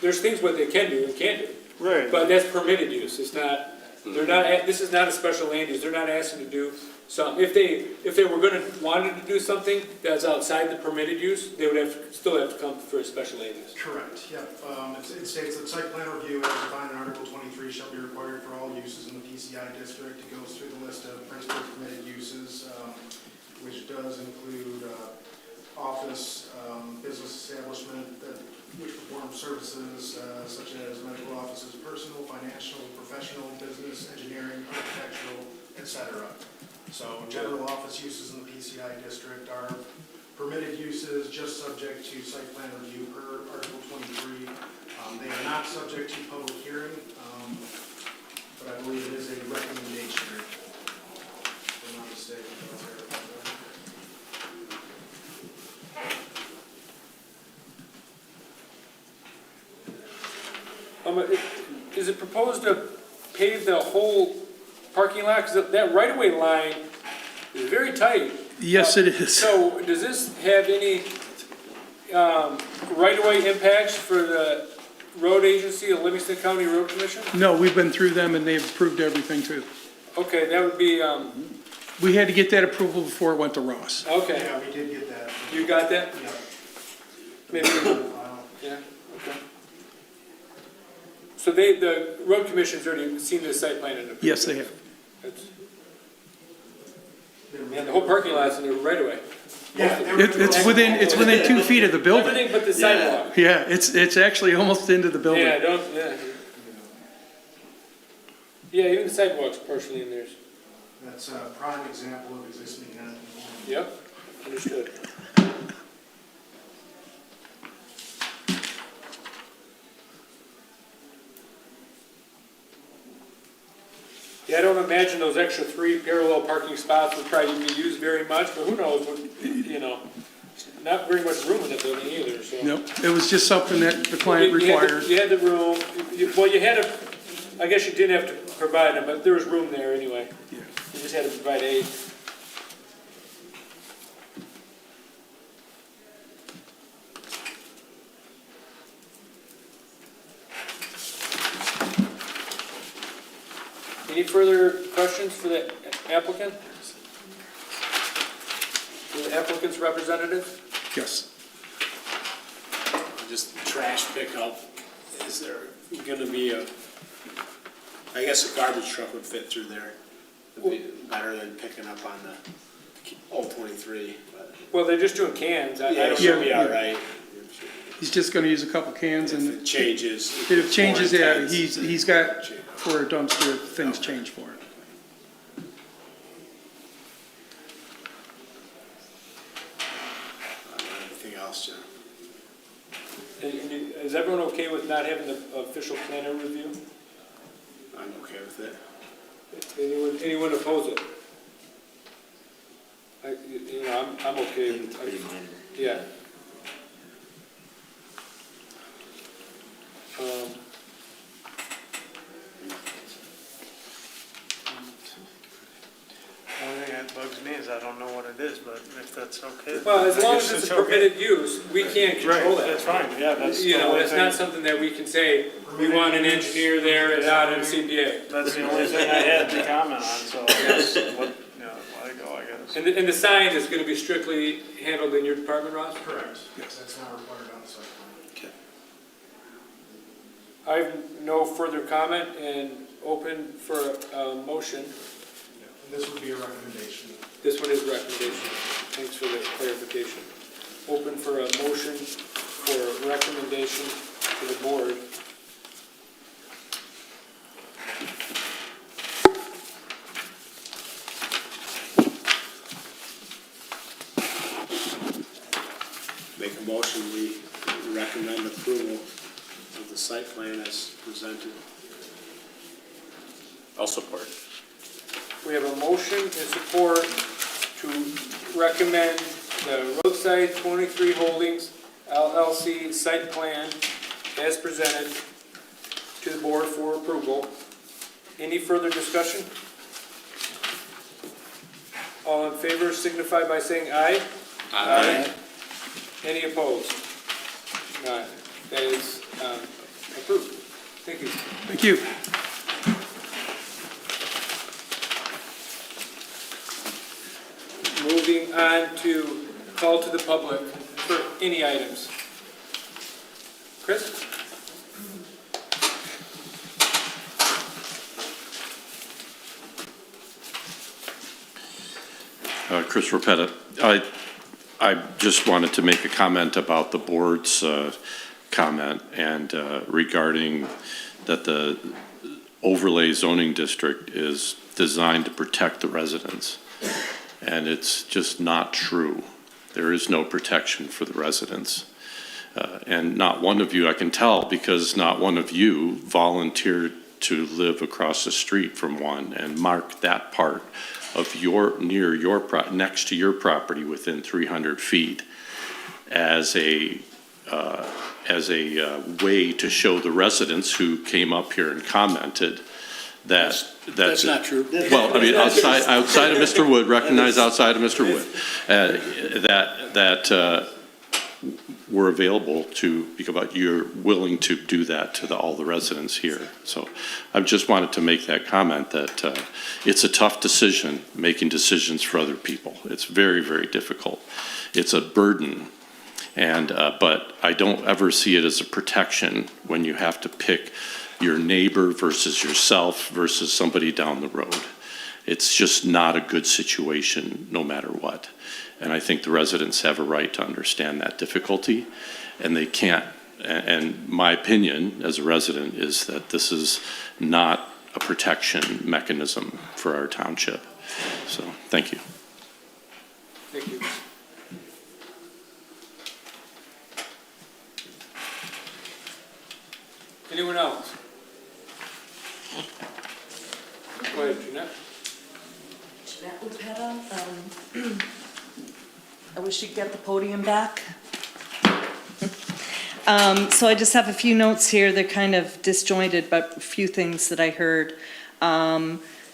there's things what they can do and can't do. Right. But that's permitted use. It's not, they're not, this is not a special land use. They're not asking to do something. If they were gonna, wanted to do something that's outside the permitted use, they would still have to come for a special land use. Correct, yep. It states that site plan review as defined in Article 23 shall be required for all uses in the PCI district. It goes through the list of principal permitted uses, which does include office, business establishment, which perform services such as medical offices, personal, financial, professional, business, engineering, architectural, etc. So general office uses in the PCI district are permitted uses, just subject to site plan review per Article 23. They are not subject to public hearing, but I believe it is a recommendation. If I'm not mistaken. Is it proposed to pave the whole parking lot? Because that right-of-way line is very tight. Yes, it is. So does this have any right-of-way impacts for the road agency, the Livingston County Road Commission? No, we've been through them and they've approved everything too. Okay, that would be, We had to get that approval before it went to Ross. okay. Yeah, we did get that. You got that? Yeah. Maybe, yeah, okay. So the road commission's already seen the site plan and approved it? Yes, they have. That's- And the whole parking lot's in the right-of-way. Yeah, It's within 2 feet of the building. Everything but the sidewalk. Yeah, it's actually almost into the building. Yeah, don't, yeah. Yeah, even the sidewalk's partially in theirs. That's a prime example of existing non-conforming. Yep, understood. Yeah, I don't imagine those extra 3 parallel parking spots would probably be used very much, but who knows, you know, not very much room in the building either, so. Nope, it was just something that the client required. You had the room, well, you had to, I guess you didn't have to provide them, but there was room there anyway. Yeah. You just had to provide 8. Any further questions for the applicant? For the applicant's representative? Yes. Just trash pickup, is there gonna be I guess a garbage truck would fit through there. It'd be better than picking up on the old 23, but. Well, they're just doing cans. I Yeah, it don't should know. be all right. He's just gonna use a couple cans If and it changes. if it changes, more yeah, intense, he's got for a dumpster, things change for it. Anything else, John? Is everyone okay with not having the official planner review? I'm okay with it. Anyone oppose it? I'm okay with it. Pretty minor. Yeah. Only thing that bugs me is I don't know what it is, but if that's okay. Well, as I long guess as it's a okay. permitted use, we can't control Right, that. that's fine, yeah, that's You the know, only it's not thing. something that we can say, we want an engineer there and not a CPA. That's the only thing I had to comment on, so that's what, let it go, I guess. And the sign is gonna be strictly handled in your department, Ross? Correct. Yes. That's not required on the site plan. I have no further comment and open for a motion. And this would be a recommendation. This one is recommendation. Thanks for the clarification. Open for a motion for recommendation to the board. Make a motion, we recommend approval of the site plan as presented. I'll support. We have a motion and support to recommend the Roadside 23 Holdings LLC site plan as presented to the board for approval. Any further discussion? All in favor signify by saying aye. Aye. Any opposed? None. That is approved. Thank you. Thank you. Moving on to call to the public for any items. Chris? Chris Rapetta. I just wanted to make a comment about the board's comment and regarding that the overlay zoning district is designed to protect the residents. And it's just not true. There is no protection for the residents. And not one of you, I can tell, because not one of you volunteered to live across the street from one and mark that part of next to your property within 300 feet as a way to show the residents who came up here and commented that. That's not true. Well, I mean, outside of Mr. Wood, recognize outside of Mr. Wood, that we're available to, because you're willing to do that to all the residents here. So I just wanted to make that comment that it's a tough decision, making decisions for other people. It's very, very difficult. It's a burden. And, but I don't ever see it as a protection when you have to pick your neighbor versus yourself versus somebody down the road. It's just not a good situation no matter what. And I think the residents have a right to understand that difficulty, and they can't. And my opinion as a resident is that this is not a protection mechanism for our township. So, thank you. Thank you. Anyone else? Go ahead, Jeanette. Jeanette Lupetta, I wish you'd get the podium back. So I just have a few notes here. They're kind of disjointed, but a few things that I heard.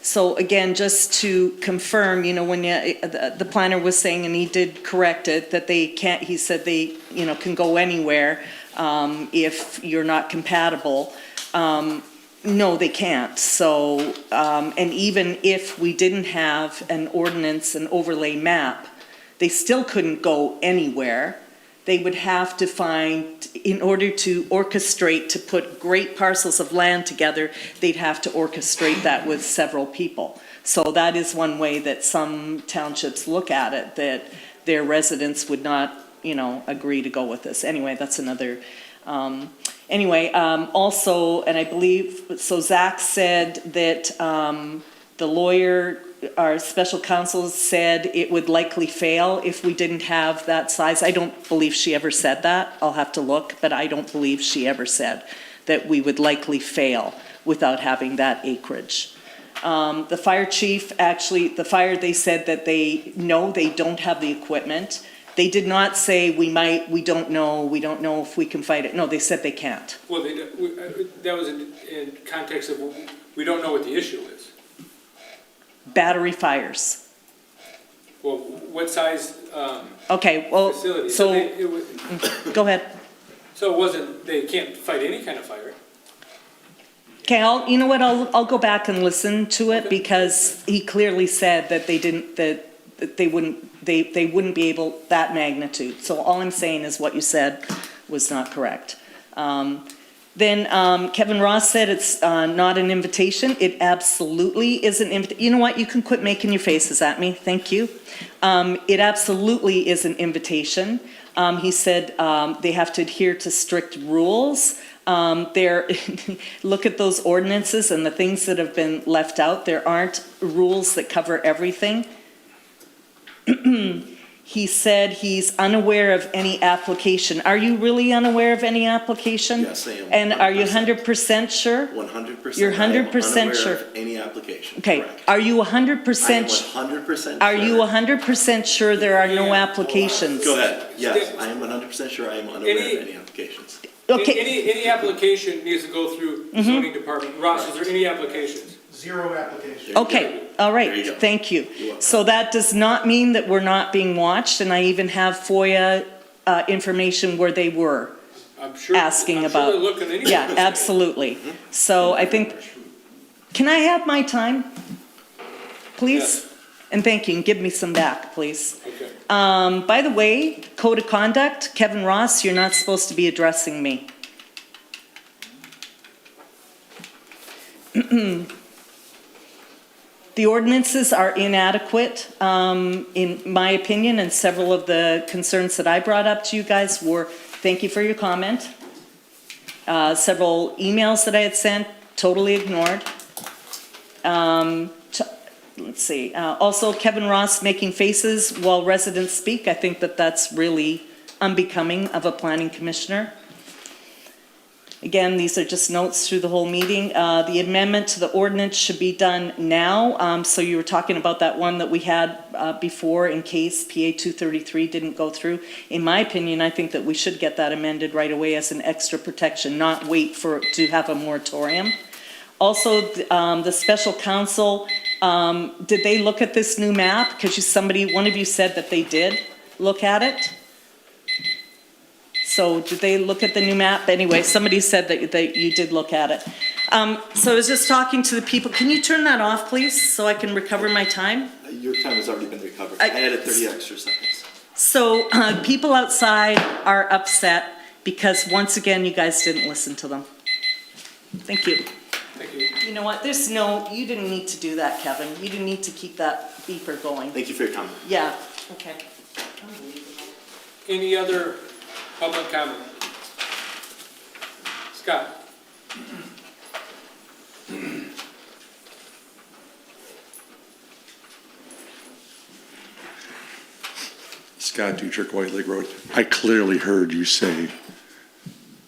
So again, just to confirm, you know, when the planner was saying, and he did correct it, that they can't, he said they, you know, can go anywhere if you're not compatible. No, they can't. So, and even if we didn't have an ordinance, an overlay map, they still couldn't go anywhere. They would have to find, in order to orchestrate, to put great parcels of land together, they'd have to orchestrate that with several people. So that is one way that some townships look at it, that their residents would not, you know, agree to go with this. Anyway, that's another, also, and I believe, so Zach said that the lawyer, our special counsel said it would likely fail if we didn't have that size. I don't believe she ever said that. I'll have to look, but I don't believe she ever said that we would likely fail without having that acreage. The fire chief, actually, they said that they don't have the equipment. They did not say we might, we don't know if we can fight it. No, they said they can't. Well, that was in context of, we don't know what the issue is. Battery fires. Well, what size Okay, well, facility? so, go ahead. So it wasn't, they can't fight any kind of fire? Okay, you know what, I'll go back and listen to it, because he clearly said that they didn't, that they wouldn't be able, that magnitude. So all I'm saying is what you said was not correct. Then Kevin Ross said it's not an invitation. It absolutely is an invitation. You know what? You can quit making your faces at me. Thank you. It absolutely is an invitation. He said they have to adhere to strict rules. Look at those ordinances and the things that have been left out. There aren't rules that cover everything. He said he's unaware of any application. Are you really unaware of any application? Yes, I am. And are you 100% sure? 100%. You're 100% I am unaware sure. of any application. Okay, Correct. are you 100%? I am 100% Are sure. you 100% sure there are no applications? Go ahead. Yes, I am 100% sure I am unaware of any applications. Okay. Any application needs to go through the zoning department. Ross, is there any applications? Zero applications. Okay, all There you right, go. thank you. You're welcome. So that does not mean that we're not being watched, and I even have FOIA information where they were I'm sure. asking I'm about. Sure they're looking anyway. Yeah, absolutely. So I think, can I have my time, please? Yes. And thank you, and give me some back, please. Okay. By the way, code of conduct, Kevin Ross, you're not supposed to be addressing me. The ordinances are inadequate, in my opinion, and several of the concerns that I brought up to you guys were, thank you for your comment. Several emails that I had sent, totally ignored. Let's see, also Kevin Ross making faces while residents speak. I think that that's really unbecoming of a planning commissioner. Again, these are just notes through the whole meeting. The amendment to the ordinance should be done now. So you were talking about that one that we had before in case PA 233 didn't go through. In my opinion, I think that we should get that amended right away as an extra protection, not wait to have a moratorium. Also, the special counsel, did they look at this new map? Because one of you said that they did look at it. So did they look at the new map? Anyway, somebody said that you did look at it. So I was just talking to the people. Can you turn that off, please, so I can recover my time? Your time has already been recovered. I added 30 extra seconds. So people outside are upset because, once again, you guys didn't listen to them. Thank you. Thank you. You know what? You didn't need to do that, Kevin. You didn't need to keep that beeper going. Thank you for your comment. Yeah, okay. Any other public comment? Scott? Scott Dietrich, White Lake Road. I clearly heard you say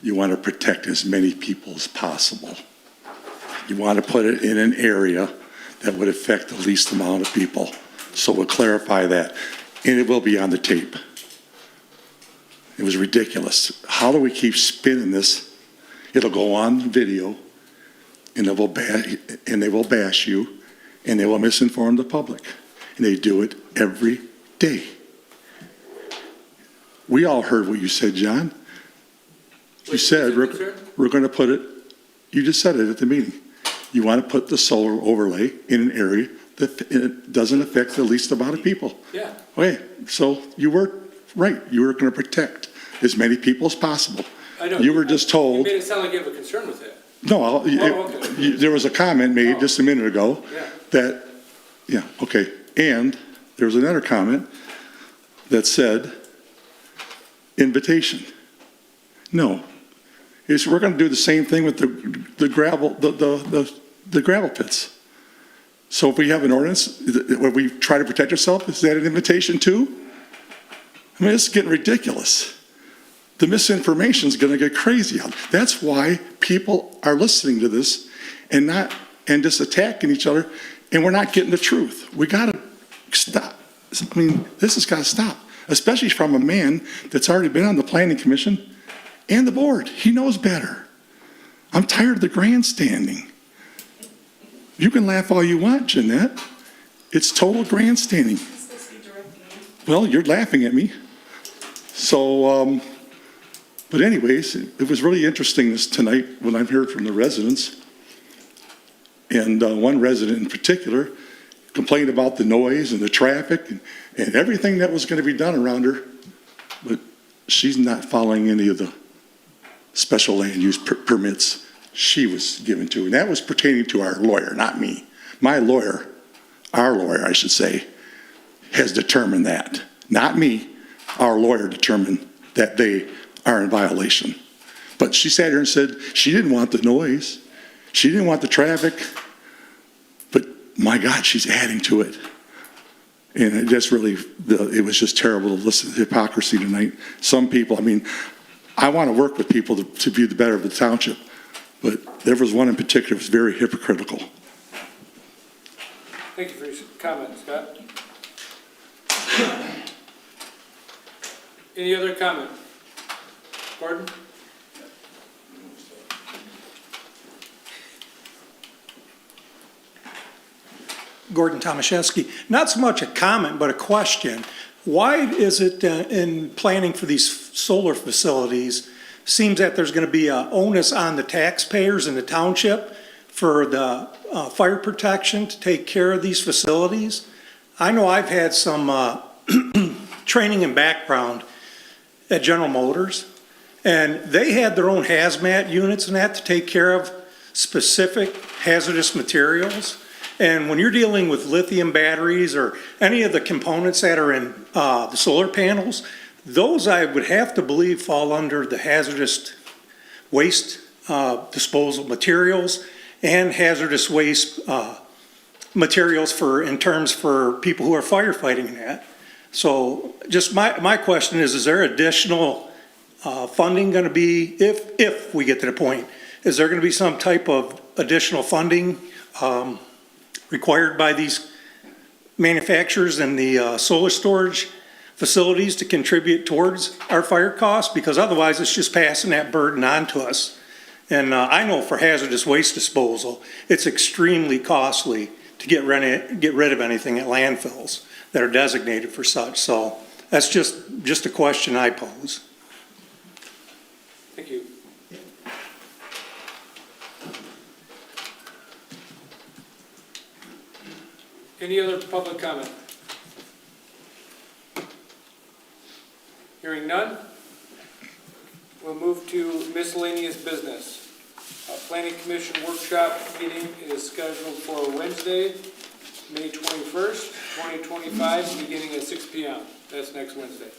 you want to protect as many people as possible. You want to put it in an area that would affect the least amount of people. So we'll clarify that. And it will be on the tape. It was ridiculous. How do we keep spinning this? It'll go on video, and they will bash you, and they will misinform the public. And they do it every day. We all heard what you said, John. You said we're going to put it, you just said it at the meeting. You want to put the solar overlay in an area that it doesn't affect the least amount of people. Yeah. Okay, so you were right. You were going to protect as many people as possible. I know. You were just told. You made it sound like you have a concern with that. No, okay. there was a comment made just a minute ago Yeah. that, yeah, okay. And there was another comment that said invitation. No, we're going to do the same thing with the gravel, the gravel pits. So if we have an ordinance where we try to protect ourselves, is that an invitation too? I mean, it's getting ridiculous. The misinformation is going to get crazy out. That's why people are listening to this and just attacking each other, and we're not getting the truth. We got to stop. I mean, this has got to stop, especially from a man that's already been on the planning commission and the board. He knows better. I'm tired of the grandstanding. You can laugh all you want, Jeanette. It's total grandstanding. Well, you're laughing at me. So, but anyways, it was really interesting tonight when I heard from the residents. And one resident in particular complained about the noise and the traffic and everything that was going to be done around her. But she's not following any of the special land use permits she was given to. And that was pertaining to our lawyer, not me. My lawyer, our lawyer, I should say, has determined that. Not me. Our lawyer determined that they are in violation. But she sat here and said she didn't want the noise. She didn't want the traffic. But my God, she's adding to it. And it just really, it was just terrible to listen to the hypocrisy tonight. Some people, I mean, I want to work with people to be the better of the township. But there was one in particular that was very hypocritical. Thank you for your comment, Scott. Any other comment? Gordon? Gordon Tomaszewski. Not so much a comment, but a question. Why is it in planning for these solar facilities, seems that there's going to be an onus on the taxpayers in the township for the fire protection to take care of these facilities? I know I've had some training and background at General Motors, and they had their own hazmat units and that to take care of specific hazardous materials. And when you're dealing with lithium batteries or any of the components that are in the solar panels, those I would have to believe fall under the hazardous waste disposal materials and hazardous waste materials in terms for people who are firefighting that. So just my question is there additional funding going to be, if we get to the point, is there going to be some type of additional funding required by these manufacturers and the solar storage facilities to contribute towards our fire costs? Because otherwise it's just passing that burden on to us. And I know for hazardous waste disposal, it's extremely costly to get rid of anything at landfills that are designated for such. So that's just a question I pose. Thank you. Any other public comment? Hearing none, we'll move to miscellaneous business. Planning Commission workshop meeting is scheduled for Wednesday, May 21st, 2025, beginning at 6 p.m. That's next Wednesday.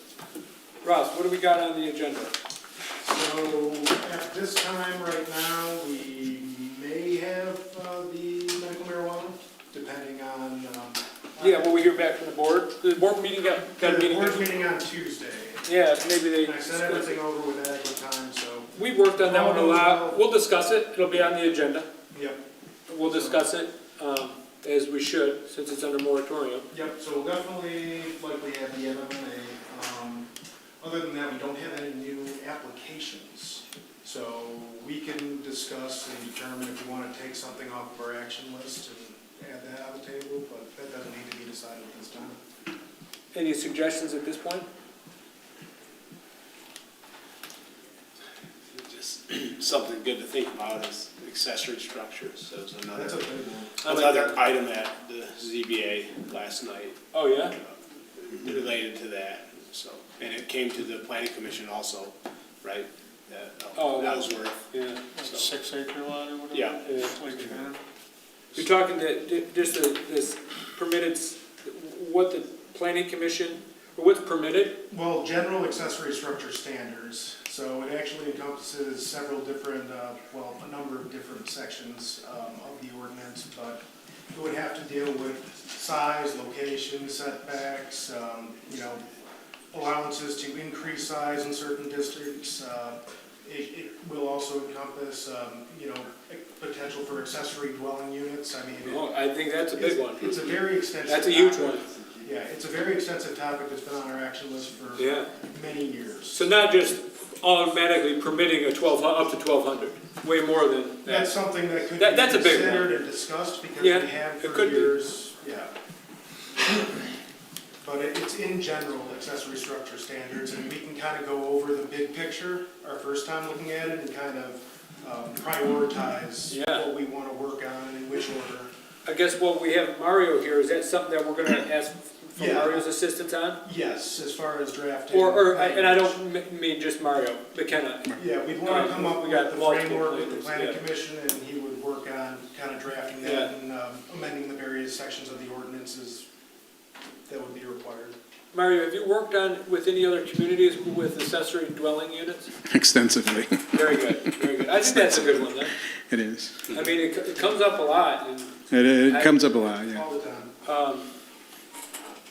Ross, what do we got on the agenda? So at this time right now, we may have the medical marijuana, depending on Yeah, will we hear back from the board? The board meeting got a The meeting. board's meeting on Tuesday. Yeah, so maybe they. And I sent everything over with adequate time, so. We worked on that one a lot. We'll discuss it. It'll be on the agenda. Yep. We'll discuss it, as we should, since it's under moratorium. Yep, so we'll definitely likely have the MMA. Other than that, we don't have any new applications. So we can discuss and determine if we want to take something off of our action list and add that on the table, but that doesn't need to be decided at this time. Any suggestions at this point? Just something good to think about is accessory structures. So it's That's a big one. another item at the ZBA last night. Oh, yeah? Related to that, so, and it came to the planning commission also, right? That was worth. Yeah. So- 6 acre lot or whatever? Yeah. You're talking that, just this permitted, what the planning commission, or what's permitted? Well, general accessory structure standards, so it actually encompasses several different, a number of different sections of the ordinance, but it would have to deal with size, location, setbacks, allowances to increase size in certain districts. It will also encompass, potential for accessory dwelling units. I mean, Oh, I think that's a big one. it's a very extensive. That's a huge topic. one. Yeah, it's a very extensive topic that's been on our action list for Yeah. many years. So not just automatically permitting up to 1,200, way more than that. That's something that could be That's a big one. considered and discussed because Yeah, we have it for could be. years, yeah. But it's in general accessory structure standards, and we can kind of go over the big picture our first time looking at it and kind of prioritize what we want to work on and in which order. I guess what we have Mario here, is that something that we're gonna ask for Yeah. Mario's assistance on? Yes, as far as drafting. And I don't mean just Mario, McKenna. Yeah, we'd want to come up We with got the multiple framework with the plans, planning yeah. commission, and he would work on kind of drafting Yeah. that and amending the various sections of the ordinances that would be required. Mario, have you worked on, with any other communities with accessory dwelling units? Extensively. Very good, very good. I think that's a good one then. It is. I mean, it comes up a lot and. It comes up a lot, yeah. All the time.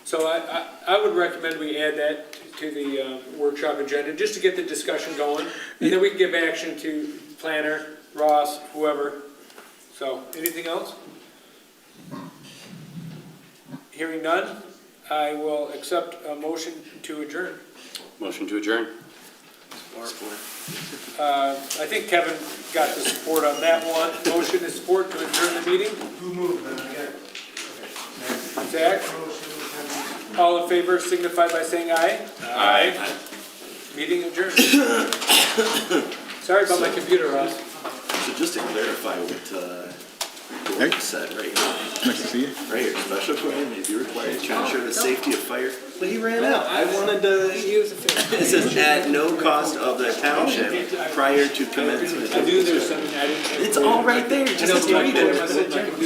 So I would recommend we add that to the workshop agenda, just to get the discussion going. And then we can give action to planner, Ross, whoever. So, anything else? Hearing none, I will accept a motion to adjourn. Motion to adjourn. I think Kevin got the support on that one. Motion is support to adjourn the meeting. Who moved that? Zach? All in favor signify by saying aye. Aye. Meeting adjourned. Sorry about my computer, Ross. So just to clarify what you said right here. Nice to see you. Right here, special equipment may be required to ensure the safety of fire. But he ran out. I wanted to. It says at no cost of the township prior to commencement. I knew there was something I didn't. It's all right there, just read it.